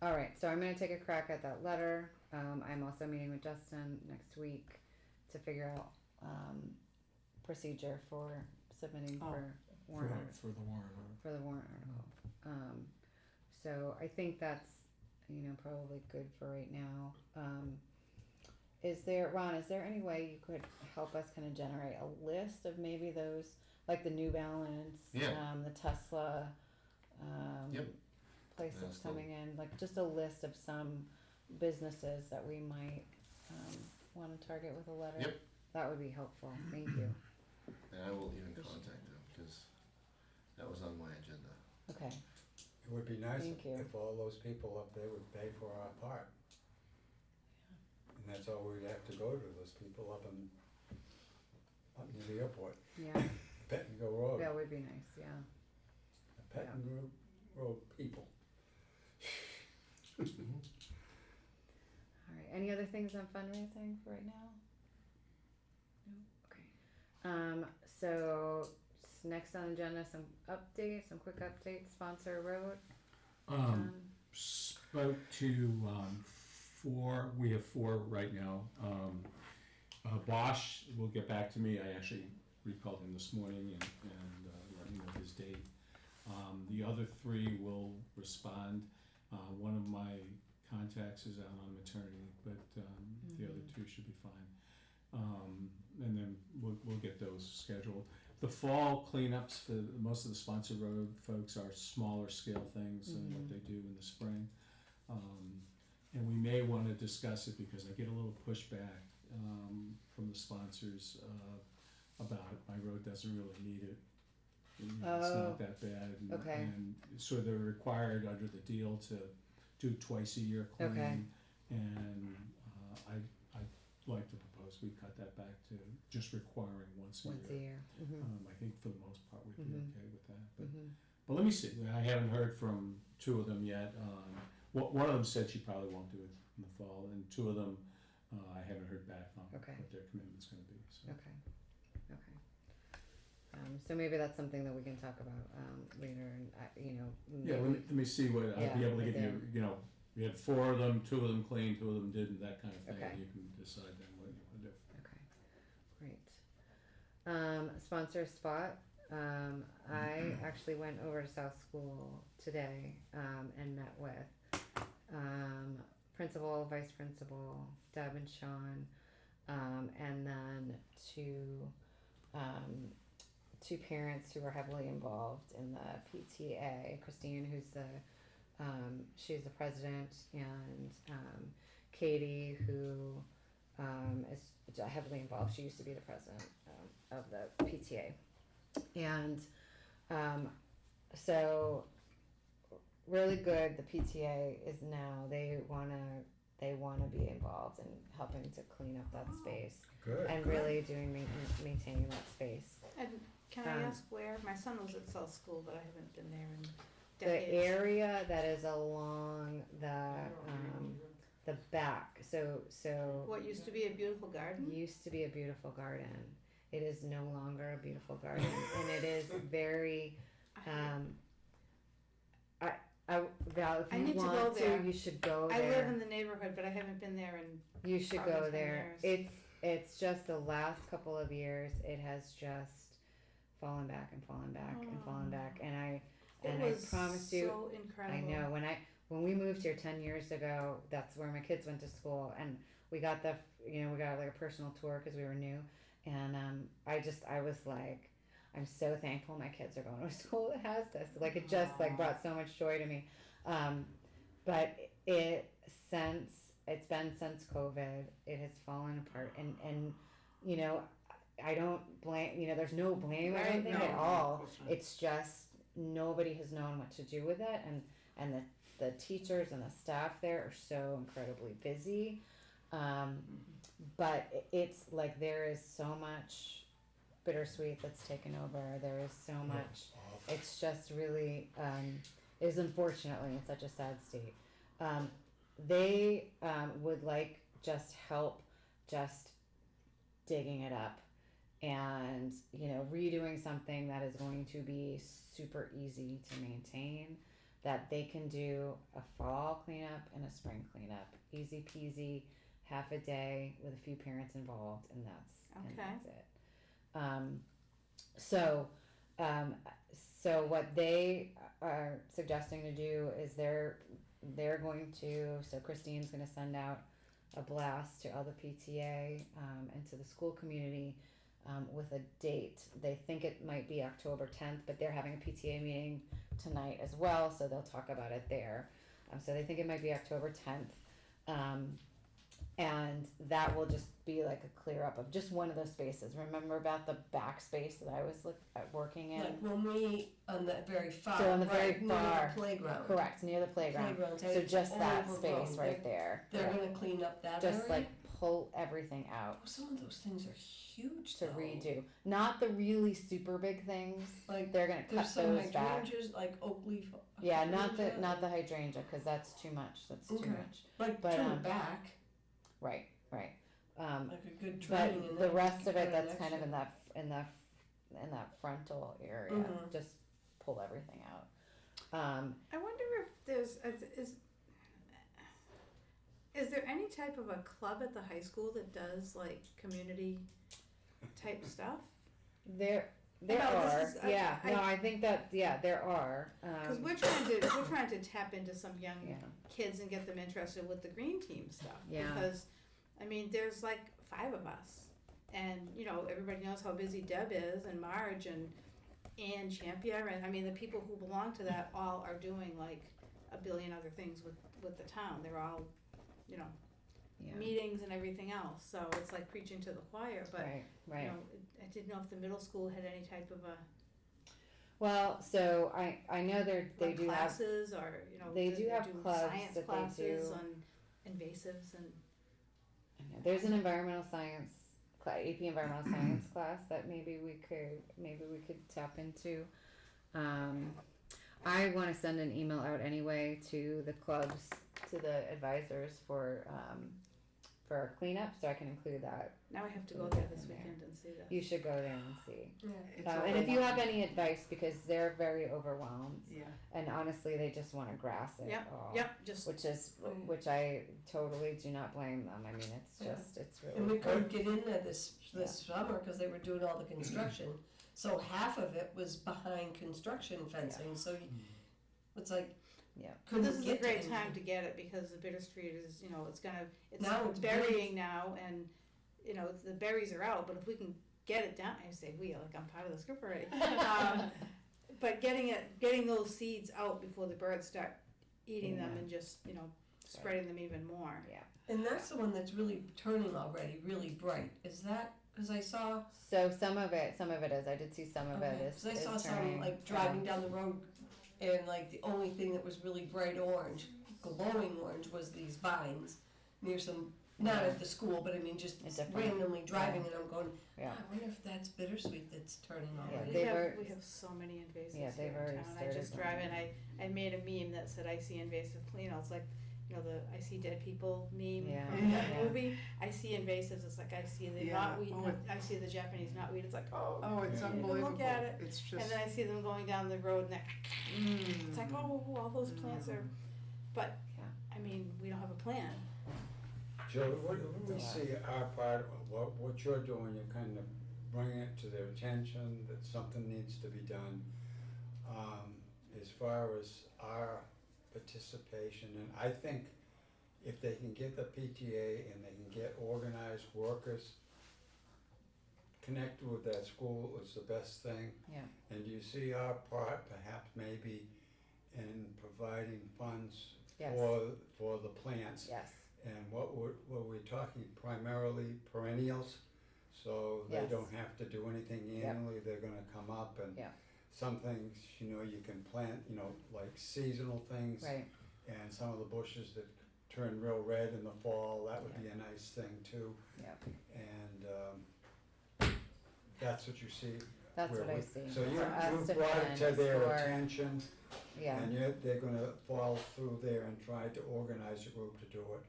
all right, so I'm gonna take a crack at that letter. I'm also meeting with Justin next week to figure out, procedure for submitting for warrant articles. For the warrant article. For the warrant article. So I think that's, probably good for right now. Ron, is there any way you could help us kind of generate a list of maybe those, like the New Balance, Yeah. the Tesla, Yep. place Yeah, that's still- coming in, like just a list of some businesses that we might, wanna target with a letter? Yep. That would be helpful, thank you. and I will even contact them, because that was on my agenda. Okay, It would be nice Thank you. if all those people up there would pay for our part. And that's all we'd have to go to, those people up up near the airport, Yeah, Pettingill Road. that would be nice, yeah. The Pettingill Road people. All right, any other things on fundraising for right now? No, okay. So next on the agenda, some updates, some quick updates, sponsor road. Spoke to, we have 4 right now. Bosch will get back to me. I actually recalled him this morning and let me know his date. The other 3 will respond. One of my contacts is out on maternity, but the other 2 should be fine. And then we'll get those scheduled. The fall cleanups for most of the sponsor road folks are smaller scale things than what they do in the spring. And we may want to discuss it because I get a little pushback from the sponsors about it. My road doesn't really need it. It's not that bad. And, Okay. and so they're required under the deal to do twice a year cleaning. Okay. And I'd like to propose we cut that back to just requiring once a year. I think for the most part we'd be okay with that. But let me see. I haven't heard from 2 of them yet. One of them said she probably won't do it in the fall, and 2 of them I haven't heard back on Okay. what their commitment's going to be. So. Okay. So maybe that's something that we can talk about later, and Yeah, let me see what I'll be able to with give you. You know, we had 4 of them, 2 of them clean, 2 of them didn't, that kind of thing. Okay. You can decide then what you want to do. Okay, great. Sponsor spot. I actually went over to South School today and met with principal, vice principal, Deb and Sean, and then 2 parents who are heavily involved in the PTA. Christine, who's she's the president, and Katie, who is heavily involved. She used to be the president of the PTA, and so really good. The PTA is now they wanna be involved in helping to clean up that space Good. and good. really doing maintaining that space. And can I ask where? My son was at South School, but I haven't been there in The decades. area that is along the back, so What used to be a beautiful garden? used to be a beautiful garden. It is no longer a beautiful garden, and it is very. Val, if I you need to want go there. you should go I there. live in the neighborhood, but I haven't been there in. You should probably go 10 there. years. It's just the last couple of years, it has just fallen back and fallen back and fallen back, and I promise you. So incredible. I know when we moved here 10 years ago, that's where my kids went to school, and we got we got like a personal tour because we were new, and I was like, I'm so thankful my kids are going to a school that has this. Like it just like brought so much joy to me, but it's been since COVID, it has fallen apart, and I don't blame, there's no blame or Right, anything no, at of all. course not. It's just nobody has known what to do with it, and the teachers and the staff there are so incredibly busy. But it's like there is so much bittersweet that's taken over. There is so much. It's just really is unfortunately in such a sad state. They would like just help just digging it up and redoing something that is going to be super easy to maintain, that they can do a fall cleanup and a spring cleanup, easy peasy, half a day with a few parents involved, and that's it. So what they are suggesting to do is they're going to, so Christine's going to send out a blast to all the PTA and to the school community with a date. They think it might be October 10th, but they're having a PTA meeting tonight as well, so they'll talk about it there. So they think it might be October 10th. And that will just be like a clear up of just one of those spaces. Remember about the back space that I was working in? Like when we, on the very far, So on the very right, near far, the playground. Correct, near the playground. So It's just that overgrown. space right there. They're Yeah. gonna clean up that Just area? like pull everything out Oh, some of those things are huge to though. redo. Not the really super big things. Like, They're gonna cut there's some those back. hydrangeas, like oak leaf. Yeah, not the hydrangea, not the hydrangea because that's too much. That's too Okay. much. Like, but, trim it back, Right. like a good But trimming, and the then rest you of it cut an that's kind of extra. in that frontal area, Mhm. just pull everything out. I wonder if there's, is there any type of a club at the high school that does like community type stuff? There No, this are, is- yeah. I- No, I think that there are. Because we're trying to tap into some young Yeah. kids and get them interested with the green team stuff. Yeah. Because, I mean, there's like 5 of us, and you know everybody knows how busy Deb is, and Marge and Champion, and I mean the people who belong to that all are doing like a billion other things with the town. They're all, you know, Yeah. meetings and everything else. So it's like preaching to the choir. But Right. you know, I didn't know if the middle school had any type of a Well, so I know they like do have. classes, or you know, they do have clubs science that they classes do. on invasives and There's an environmental science AP environmental science class that maybe we could tap into. I want to send an email out anyway to the clubs, to the advisors for our cleanup, so I can include that. now I have to go there this In there. weekend and see that. You should go there and see. Yeah. And if you have any advice, because they're very overwhelmed, Yeah. and honestly, they just want to grass it all. Yep, just Which I totally do not blame them. I mean, it's Yeah. just it's And really we couldn't get in there this summer because they were doing all the construction. So half of it was behind construction fencing, so it's like, Yeah. couldn't this is a get great anything. time to get it because the bitter street is, you know, it's Now it's burying now, and you know the berries are out. But if we can get it down, I say we, like I'm part of this group already. But getting those seeds out before the birds start eating them Yeah. and just, you know, spreading them even more. Yeah. And that's the one that's really turning already, really bright. Is that, because I saw, So some of it is. I did see some of it is. because I saw is some turning, like driving down the road, and like the only thing that was really bright orange, glowing orange, was these vines near some, not at the school, but I mean just A different- randomly driving, and I'm going, Yeah. I wonder if that's bittersweet that's turning Yeah, already. they We have so many invasives Yeah, they've here already in town. I started just them. drive and I made a meme that said I see invasive, you know, it's like, you know, the I see dead people meme Yeah, from that yeah. movie. I see invasives, it's like I see the Yeah, knotweed, oh, I see the Japanese knotweed, it's like, Oh, it's Yeah. unbelievable. Look at it. It's and just. then I see them going down the road and it's like, oh, all those plants are, but, Yeah. I mean, we don't have a plan. Joe, when we see our part, what you're doing, you're kind of bringing it to their attention that something needs to be done. As far as our participation, and I think if they can get the PTA and they can get organized workers connected with that school, is the best thing. Yeah. And you see our part perhaps maybe in providing funds Yes. for the plants. Yes. And what we're talking primarily perennials, so they Yes. don't have to do anything Yep. annually, they're gonna come up, and Yeah. some things, you know, you can plant, you know, like seasonal things. Right. And some of the bushes that turn real red in the fall, that would be a nice thing too. Yeah. And that's what you see. That's where what I we- see. So For us you to brought it plan to is their for- attention, Yeah. and they're gonna follow through there and try to organize a group to do it,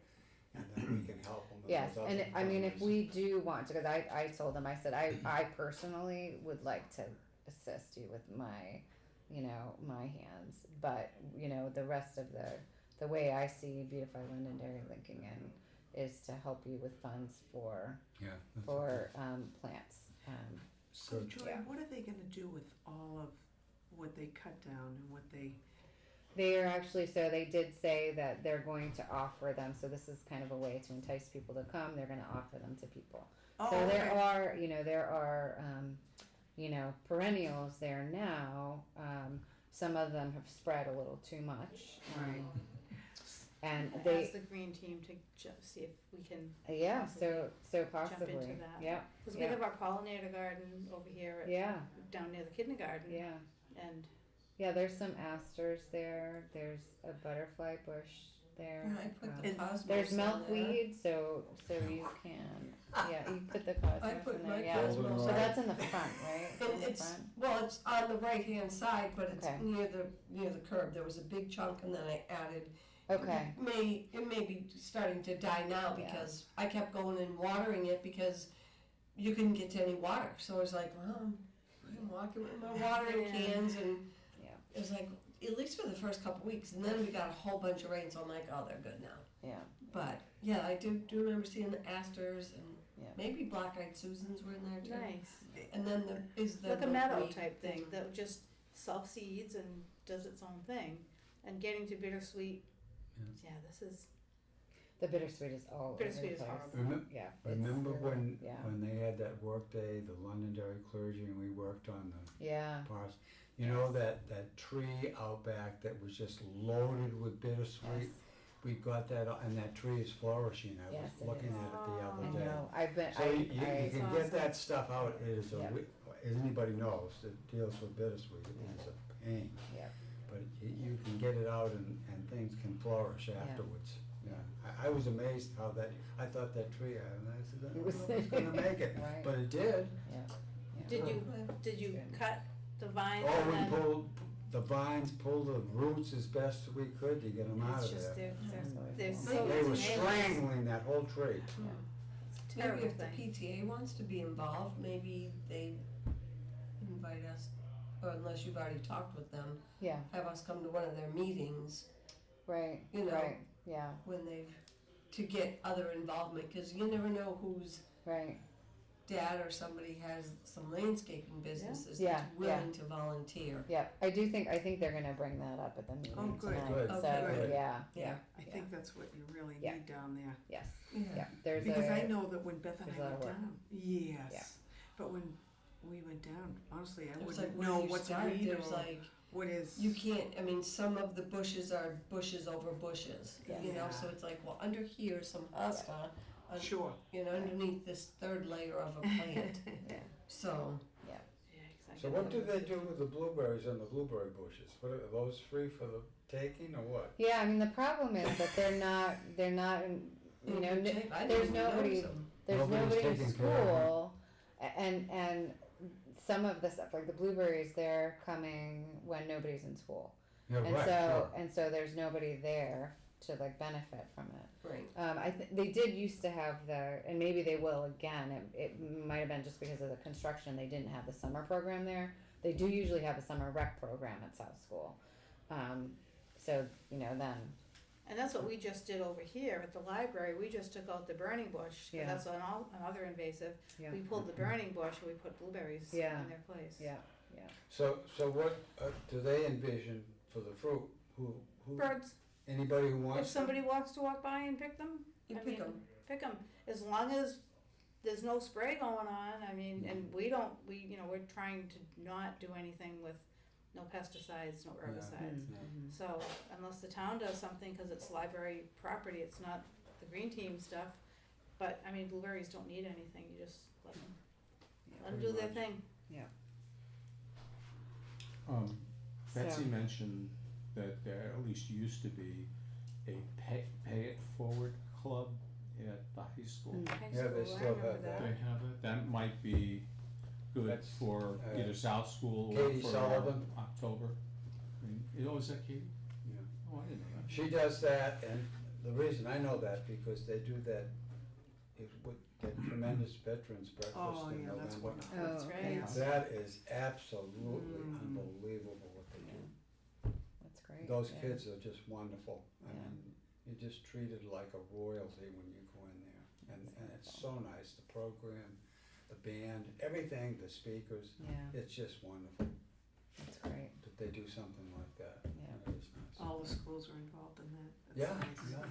and then we can help them with Yes, those and other I mean, if programs. we do want to, because I told them, I said, I personally would like to assist you with my, you know, my hands, but, you know, the rest of the way I see Beautify Londonderry linking in is to help you with funds for plants. So Joy, Yeah. what are they gonna do with all of what they cut down and what they, They are actually, so they did say that they're going to offer them, so this is kind of a way to entice people to come, they're gonna offer them to people. oh, So there okay. are, perennials there now. Some of them have spread a little too much. Right. And Ask they, the green team to see if we can, yeah, so jump possibly, into that. yeah, because we Yeah. have our pollinator garden over here yeah, down near the kindergarten. yeah. And Yeah, there's some asters there. There's a butterfly bush there. Yeah, I put the cosmos There's on there. milkweed, so you can, yeah, you put the cosmos put in my there, yeah. cosmos So on. that's in the front, right? It's in And the it's, front? well, it's on the right-hand side, but it's Okay. near the curb. There was a big chunk and then I added. Okay, It may be starting to die now Yeah. because I kept going and watering it because you couldn't get to any water. So I was like, well, I'm walking with my watering Yeah. cans and Yeah. it was like, at least for the first couple weeks. And then we got a whole bunch of rain, so I'm like, oh, they're good now. yeah, But yeah, I do remember seeing the asters and Yeah. maybe black-eyed Susans were in there too. Nice. And then the Like a meadow milkweed type thing that just self-seeds and does its own thing. And getting to bittersweet, yeah, this is, the bittersweet is all over the Bittersweet is place. horrible. Yeah. it's Remember really- Yeah, when they had that work day, the Londonderry clergy, and we worked on the yeah, parts? You know that tree out back that was just loaded with bittersweet? yes, We got that, and that tree is flourishing. I Yes, was it looking is. at it the I other day. know, I've been, So you can awesome. get that stuff out. It is Yeah. as anybody knows that deals with bittersweet, it is a pain. Yeah. But you can get it out and things can flourish afterwards. Yeah, I was amazed how I thought that tree, I said, I don't know if it's gonna make it, Right. but it did. yeah. did you Good. cut the vines Oh, and we then? pulled the vines, pulled the roots as best we could to get them out It's of just, there. they're Maybe so. They were tenacious. strangling that whole tree. It's a Maybe terrible if the thing. PTA wants to be involved, maybe they invite us, or unless you've already talked with them, Yeah, have us come to one of their meetings right, You know. right, yeah, when they've, to get other involvement, cause you never know whose right, dad or somebody has some landscaping businesses Yeah, that's willing to volunteer. yeah. I think they're gonna bring that up at the meeting Oh, good. tonight, Good. so, Okay, good. yeah, Yeah. I Yeah. think that's what you really Yeah. need down there. yes, Yeah. yeah, there's Because I a, know that when Beth and there's I a lot went of work. down, yes, Yeah. but when we went down, honestly, I It was wouldn't like know when you what's start, weed there's or like, what is. you can't, I mean, some of the bushes are bushes over bushes, you know, Yeah. so it's like, well, under here, some hosta, Sure. you know, underneath this third layer of a plant, yeah, so. Yeah, So exactly. what do they do with the blueberries and the blueberry bushes? What are those free for the taking or what? yeah, I mean, the problem is that they're not, you know, in good shape. I there's didn't even nobody, notice 'em. there's Nobody's nobody in taking care of school, and some of the stuff, like the blueberries, they're coming when nobody's in school. Yeah, And right, so, sure. and so there's nobody there to like benefit from it. Right. They did used to have and maybe they will again. It might have been just because of the construction. They didn't have the summer program there. They do usually have a summer rec program at South School. So you know then. And that's what we just did over here at the library. We just took out the burning bush, 'cause Yeah. that's another invasive. Yeah. We pulled the burning bush and we put blueberries Yeah. in their place. Yeah. So what do they envision for the fruit? Who Birds, anybody who if wants them? somebody wants to walk by and pick them, You I pick mean, 'em. pick them. As long as there's no spray going on, I mean, and we're trying to not do anything with no pesticides, no herbicides. Mm-hmm. So unless the town does something, cause it's library property, it's not the green team stuff. But, I mean, blueberries don't need anything, you just let them do their Pretty much. thing. Betsy So- mentioned that there at least used to be a pay it forward club at the high school. Mm. High Yeah, they school, I still remember have They that. have it, that might be good That's, for either South School or Katie for Sullivan. October. I mean, is that Katie? Yeah. Oh, I didn't know that. She does that, and the reason I know that because they do that is with that tremendous veterans breakfast Oh, in yeah, that's November. wonderful. Oh, That's okay. great. That is absolutely Mm. unbelievable what they do. That's great. Those yeah. kids are just wonderful. I Yeah. mean, you're just treated like a royalty when you go in there. And it's so nice, the program, the band, everything, the speakers, Yeah, it's just wonderful that's great. that they do something like that. Yeah. It is nice. All the schools are involved in that. That's Yeah, nice. yeah.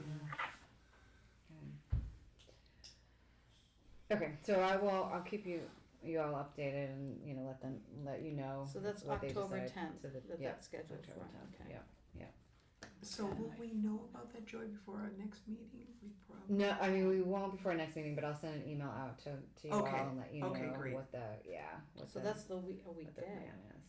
Okay, so I'll keep you all updated and let you know. So that's what they October decide. 10th So that yeah, that's scheduled for, October 10th, okay. yeah. So will we know about that, Joy, before our next meeting? We probably. No, I mean we won't before our next meeting, but I'll send an email out to you Okay, all and let you okay, know great. what the So that's a what the weekday. plan is.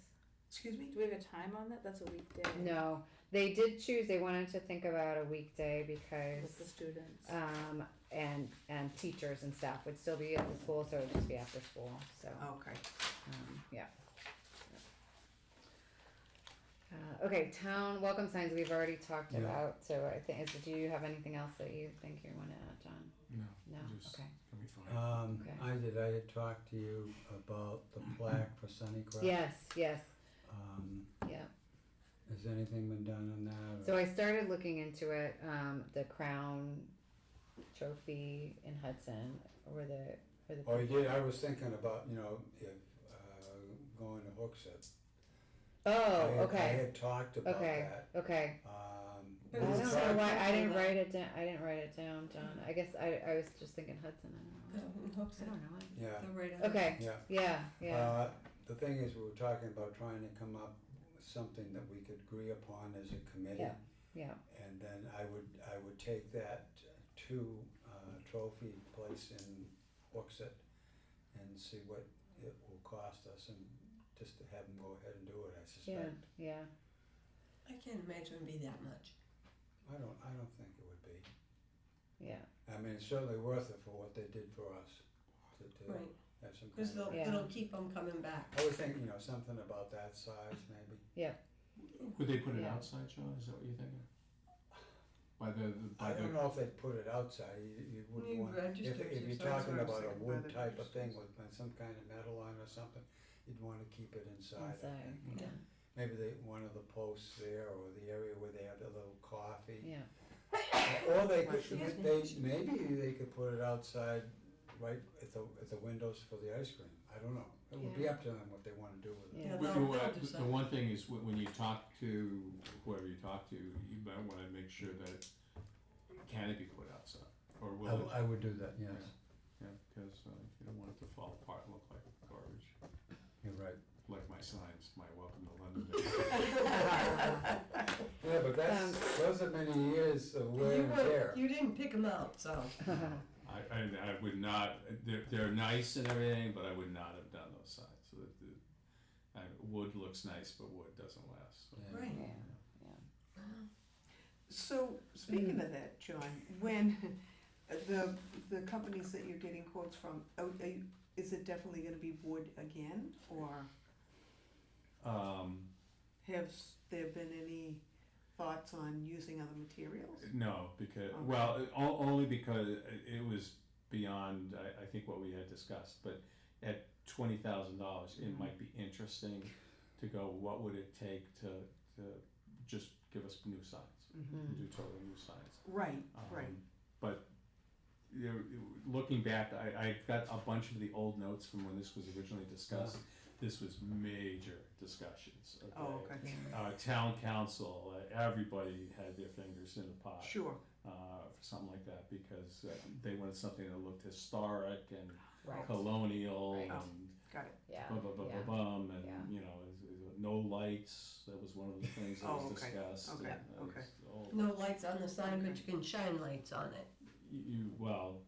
Excuse me? Do we have a time on that? That's a weekday. No, they did choose, they wanted to think about a weekday because, With the students. and teachers and staff would still be at the school, so it would just be after school, so, Okay. yeah. Okay, town welcome signs we've already talked Yeah. about, so I think, do you have anything else that you think you wanna add, John? No, No, just, okay. it'll be fine. Okay. I had talked to you about the plaque for Sunnycrest. Yes, yes, yeah. Has anything been done on that? So I started looking into it, the crown trophy in Hudson, or the. Oh, you did, I was thinking about, if, going to Hooksett. Oh, I okay, had talked about okay, that. okay. But I it's don't not know why, I didn't something write it down, John, I guess I was just thinking Hudson, I don't know. I don't know it. Yeah, They're right on. Okay, yeah. yeah, The thing is, we were talking about trying to come up with something that we could agree upon as a committee. yeah, And then I would take that to trophy place in Hooksett and see what it will cost us, and just to have them go ahead and do it, I suspect. yeah, I can't imagine it'd be that much. I don't think it would be. yeah, I mean, it's certainly worth it for what they did for us, to Right. have some Because kind of. Yeah. it'll keep them coming back. I would think, something about that size, maybe. Would they put it Yeah. outside, John, is that what you're thinking? By I don't know if they'd put it outside, you wouldn't You want, register if you're yourself. talking That's what I was about a thinking, wood by the type of thing registers. with some kind of metal on it or something, you'd wanna keep it inside. I inside, think. yeah, Maybe one of the posts there, or the area where they have their little coffee. yeah, Or they could, Excuse me. maybe they could put it outside, right at the windows for the ice cream, I don't know. It would be Yeah. up to them what they wanna do with it. Yeah. The one thing is, when you talk to whoever you talk to, you might wanna make sure that, can it be put outside, or will it? I would do that, yes, Yeah, because you don't want it to fall apart and look like garbage, you're right. like my signs, my welcome to London. Yeah, but those are many years of wear You and weren't- tear. You didn't pick them out, so. I would not, they're nice and everything, but I would not have done those signs, so that wood looks nice, but wood doesn't last, so. Yeah. Right. yeah. So, speaking of that, John, when the companies that you're getting quotes from, is it definitely gonna be wood again, or have there been any thoughts on using other materials? No, because, Okay. well, only because it was beyond, I think, what we had discussed, but at $20,000, it might be interesting to go, what would it take to just give us new signs, do totally new signs. Right, right. But, looking back, I've got a bunch of the old notes from when this was originally discussed. This was major discussions, okay? Oh, okay. Town council, everybody had their fingers in the pot. Sure, For something like that, because they wanted something that looked historic and Right. colonial Right. and got it. Yeah, bum, bum, bum, yeah. bum, bum, and, Yeah. no lights, that was one of the things that Oh, was okay, discussed. okay, and that okay. was all- No lights on the sign, but you can shine lights on it. well,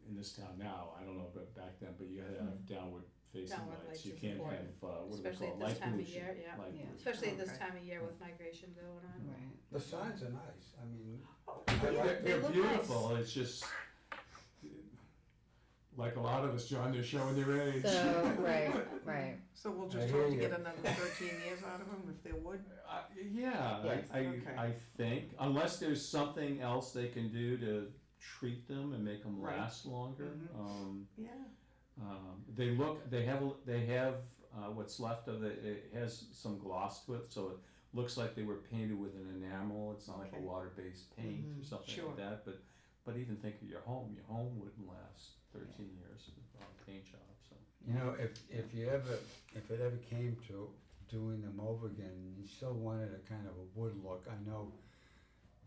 in this town now, I don't know about back then, but you had to have downward facing Downward lights, lights you is can't have, important. what do they Especially call at it, this light time of pollution, year, yeah. light Yeah. pollution. Especially at this Okay. time of year with migration going on. Right. The signs are nice, I mean, They're They look beautiful, it's just, like a lot of us, John, they're showing their age. So, right, So we'll I just hear hope to you. get another 13 years out of them if they would? Yeah, Yes. Okay. I think, unless there's something else they can do to treat them and make them Right. last longer. Mhm. Yeah, They have what's left of it has some gloss to it, so it looks like they were painted with an enamel, it's not like a Okay. water-based paint or Mhm. something Sure. like that, but even think of your home wouldn't last 13 years without a paint job, so. if it ever came to doing them over again, you still wanted a kind of a wood look. I know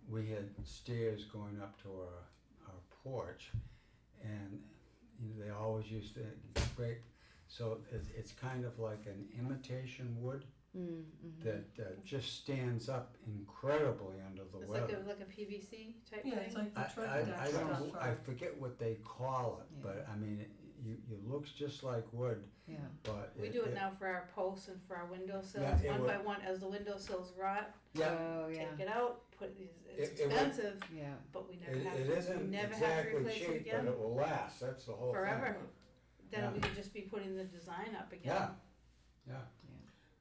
we had stairs going up to our porch, and they always used to break, so it's kind of like an imitation wood that just stands up incredibly under the It's weather. like a PVC type Yeah, thing. it's like the truck I stuff. don't, I forget what they call it, but Yeah. I mean, you it looks just like wood, Yeah. but We do it now for our posts and for our windowsills, Yeah, it one would- by one, as the windowsills rot, Yeah, Oh, yeah. take it out, put, it's It would- expensive, Yeah. but we never it have it to, we isn't never have to exactly replace it cheap, but again, it will last, that's the whole thing. forever. Then Yeah. we could just be putting the design up again. Yeah, yeah.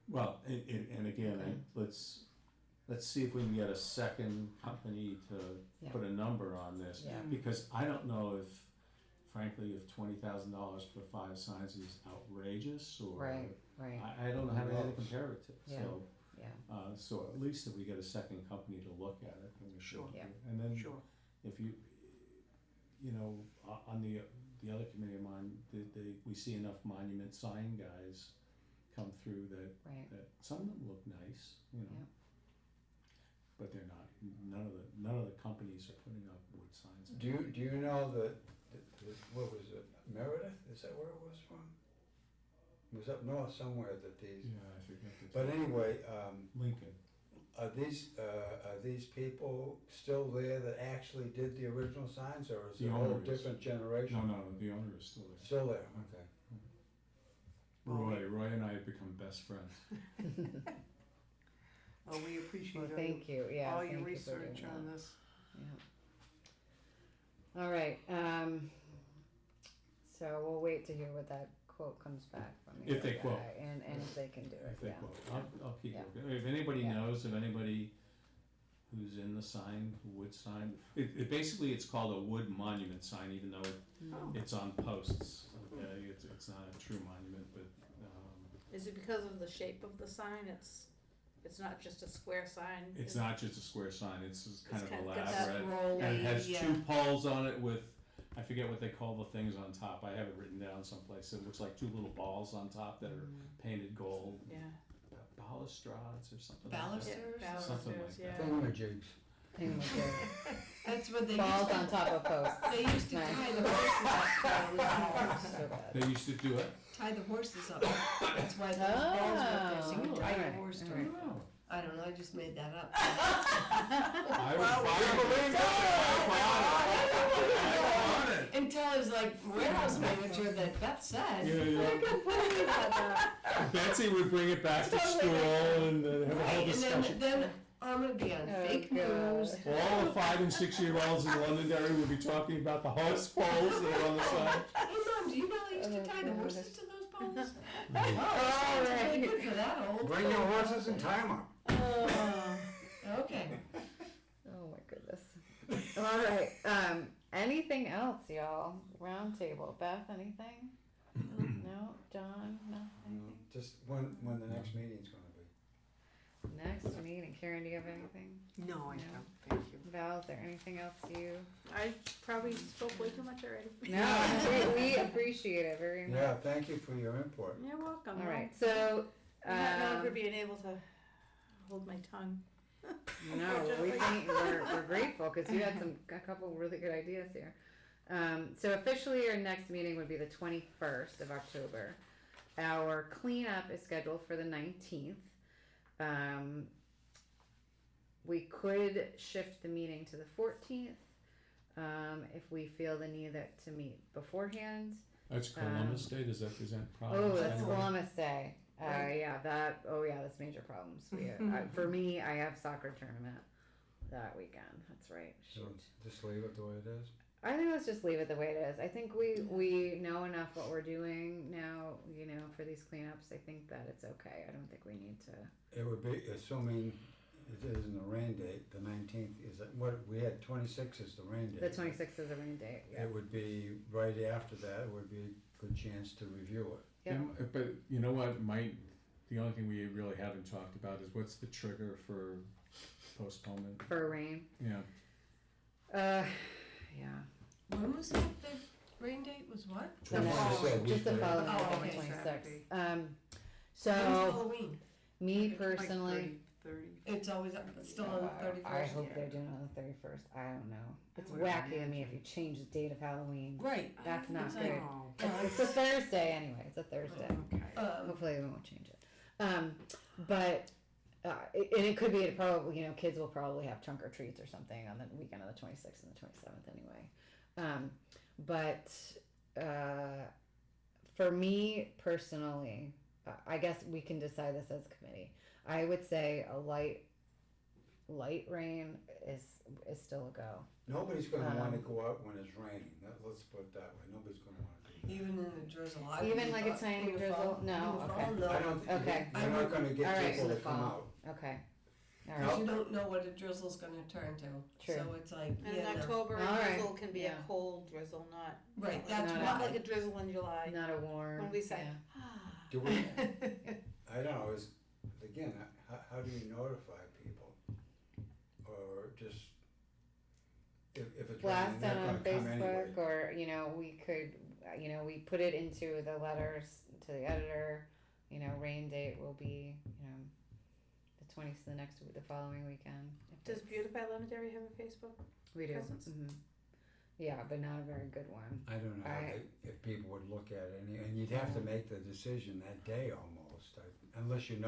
Well, and again, let's see if we can get a second company to Yeah. put a number on this. Yeah. Because I don't know if, frankly, if $20,000 for 5 signs is outrageous, or Right, right, I don't have anything to compare it to, Yeah. so. yeah. So at least if we get a second company to look at it, then we should. Sure. Yeah. And then Sure. if you know, on the other committee of mine, we see enough monument sign guys come through that Right. some of them look nice, you know. Yeah. But they're not, none of the companies are putting up wood signs. Do you know that, what was it, Meredith, is that where it was from? It was up north somewhere that these, Yeah, I forget the. but anyway, Lincoln. are these people still there that actually did the original signs, or is The it a whole owner is. different generation? No, the owner is still there. Still there, okay. Roy and I have become best friends. Oh, we appreciate Well, thank you, yeah, all thank your you for doing research on that. this. Yeah. All right, so we'll wait to hear what that quote comes back from the If they other quote. guy, and if they can do it, If they yeah. quote, I'll keep Yeah. looking. If anybody Yeah. knows of anybody who's in the sign, wood sign, basically it's called a wood monument sign, even though Oh. it's on posts. Okay, it's not a true monument, but Is it because of the shape of the sign, it's not just a square sign? it's not just a square sign. It's just kind of kind of got that elaborate, rolling, and it has yeah. 2 poles on it with, I forget what they call the things on top. I have it written down someplace. It looks like 2 little balls on top that are painted gold. Yeah. Balustrades or something. Like that. Balusters? Something like Balusters, that. yeah. Thingamajigs. Thingamajig. That's what they Balls used on to, top of posts. they used to Nice. tie the horses up, So bad. They used to do it. tie the horses up, that's why those balls were up there, so you Oh, tie your alright, horse to alright. it. I don't know, I just made that up. I was buying it. Until I was like warehouse manager that Beth said. Betsy would bring it back to school and have a whole Right, and discussion. then I'm gonna be on Oh, fake God. news. All the 5 and 6-year-olds in Londonderry would be talking about the horse poles that are on the side. Hey Mom, do you know they used to Oh, tie the God. horses to those poles? All Oh, sounds really right. good for that old. Bring your horses and tie 'em up. Okay. Oh my goodness. All right. Anything else, y'all? Round table. Beth, anything? No. John, no. Anything? Just when the next meeting's gonna be. Next meeting. Karen, do you have anything? No, I No. don't, thank you. Val, is there anything else you? I probably spoke way too much already. No. we appreciate it very much. Yeah, thank you for your input. You're welcome. All right. So. I'm not known for being able to hold my tongue. No, we're grateful because you had a couple really good ideas here. So officially, our next meeting would be the 21st of October. Our cleanup is scheduled for the 19th. We could shift the meeting to the 14th if we feel the need to meet beforehand. That's Columbus Day. Does that present Oh, problems? that's anyway? Columbus Day. Right. Yeah, that's major problems. For me, I have soccer tournament that weekend. That's right. So Shoot. just leave it the way it is. I think let's just leave it the way it is. I think we know enough what we're doing now, for these cleanups. I think that it's okay. I don't think we need to. It would be, assuming it isn't a rain date, the 19th is, what, we had 26 is the rain date. The 26th is a rain date. Yeah. It would be, right after that, it would be a good chance to review it. Yeah. But you know what, the only thing we really haven't talked about is what's the trigger for postponement? For rain. Yeah. Yeah. When was that, the rain date was what? The 26th. next- just the following Oh, week on okay. the 26th. Saturday. When's So Halloween? me It's like personally. 30. It's always up, it's still on the 31st. I hope they're doing it on the 31st. I don't know. It's I would wacky to me if imagine. you change the date of Halloween. Right. That's not It's good. like, Oh, It's a Thursday anyway. It's a Thursday. okay. Hopefully we won't change it. But and it could be probably kids will probably have trunk or treats or something on the weekend of the 26th and the 27th anyway. But for me personally, I guess we can decide this as a committee. I would say a light rain is still a go. Nobody's gonna wanna go out when it's raining, let's put it that way, nobody's gonna wanna do that. Even in a drizzle, I Even would've like a thought tiny in the drizzle? fall- No, in the okay. fall, no. I don't, Okay. you're not gonna All get right, people in to the come fall. out. Okay. All Because right. you don't know what a drizzle's gonna turn to. True. So it's like, And in yeah, no. October, All a right. drizzle can be Yeah. a cold drizzle, not. Right, not that's like- why. Not like a drizzle in July, Not a warm. when we say, yeah. Do we, I don't know, again, how do you notify people? Or just, if it's raining, Blast they're it gonna on come anyway. Facebook, or we could, we put it into the letters to the editor. Rain date will be the 20th, the following weekend. If does it's- Beautify Londonderry have a Facebook? we do? presence? Yeah, but not a very good one. I don't know if people would look at it, and you'd have to make the decision that day almost, unless there's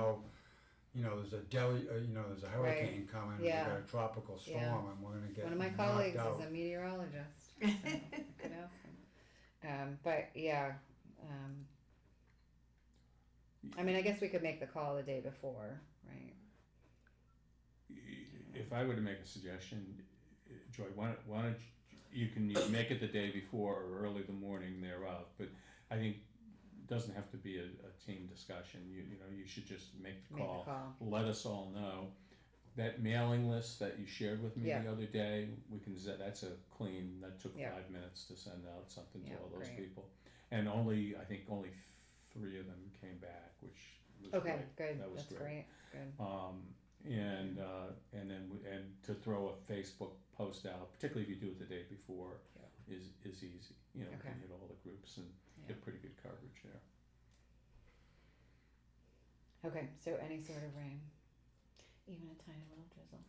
there's a hurricane coming, we've Yeah. got a tropical storm, Yeah. and we're gonna get One of my knocked colleagues out. is a meteorologist. So I could ask him. But yeah, I guess we could make the call the day before, right? If I were to make a suggestion, Joy, why don't you can either make it the day before or early the morning thereof, but I think it doesn't have to be a team discussion. You should just make the Make the call. call. Let us all know. That mailing list that you shared with me Yeah. the other day, that's that took Yeah. 5 minutes to send out something Yeah, to all those great. people. And I think only 3 of them came back, which was Okay, great. good. That was That's great. Good. And to throw a Facebook post out, particularly if you do it the day before, Yeah. is easy. You Okay. can hit all the groups and Yeah. get pretty good coverage there. Okay, so any sort of rain, even a tiny little drizzle.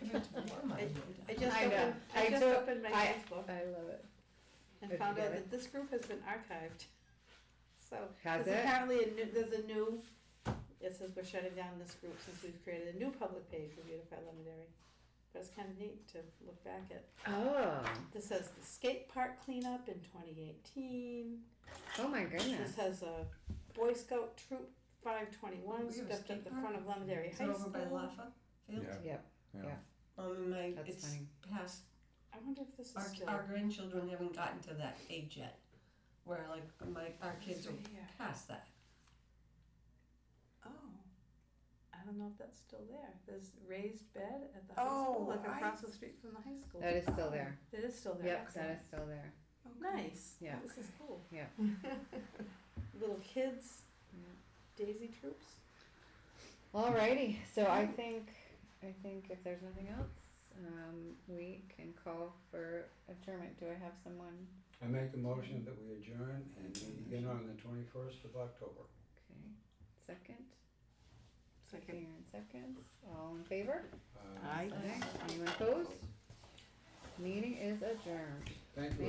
If it's warm, I would. I just I know. opened, I I just took- opened my I- Facebook I love it. and Did you found get out it? that this group has been archived. So, Has there's it? apparently there's a new, it says we're shutting down this group since we've created a new public page for Beautify Londonderry. But it's kinda neat to look back at. Oh, This says the skate park cleanup in 2018. oh my This goodness. has a Boy Scout Troop 521 We have a stepped skate at the park? front of Londonderry Is High it School. over by Laffa Field? Yeah. Yep. Yeah. That's It's funny. past, I wonder if this is still. our grandchildren haven't gotten to that age yet, where like our kids are Right here. past that. Oh, I don't know if that's still there. There's raised bed at the high school, Oh, like across the street from the high school. That is still there. It is still there. Yep, that Excellent. is still there. Nice. Yeah. This is cool. Yeah. Little kids, daisy troops. Alrighty, so I think if there's nothing else, we can call for adjournment. Do I have someone? I make a motion that we adjourn and meet again on the 21st of October. Okay, second? Second. Karen seconds. All in favor? Aye. Okay, anyone opposed? Meeting is adjourned. Thank you.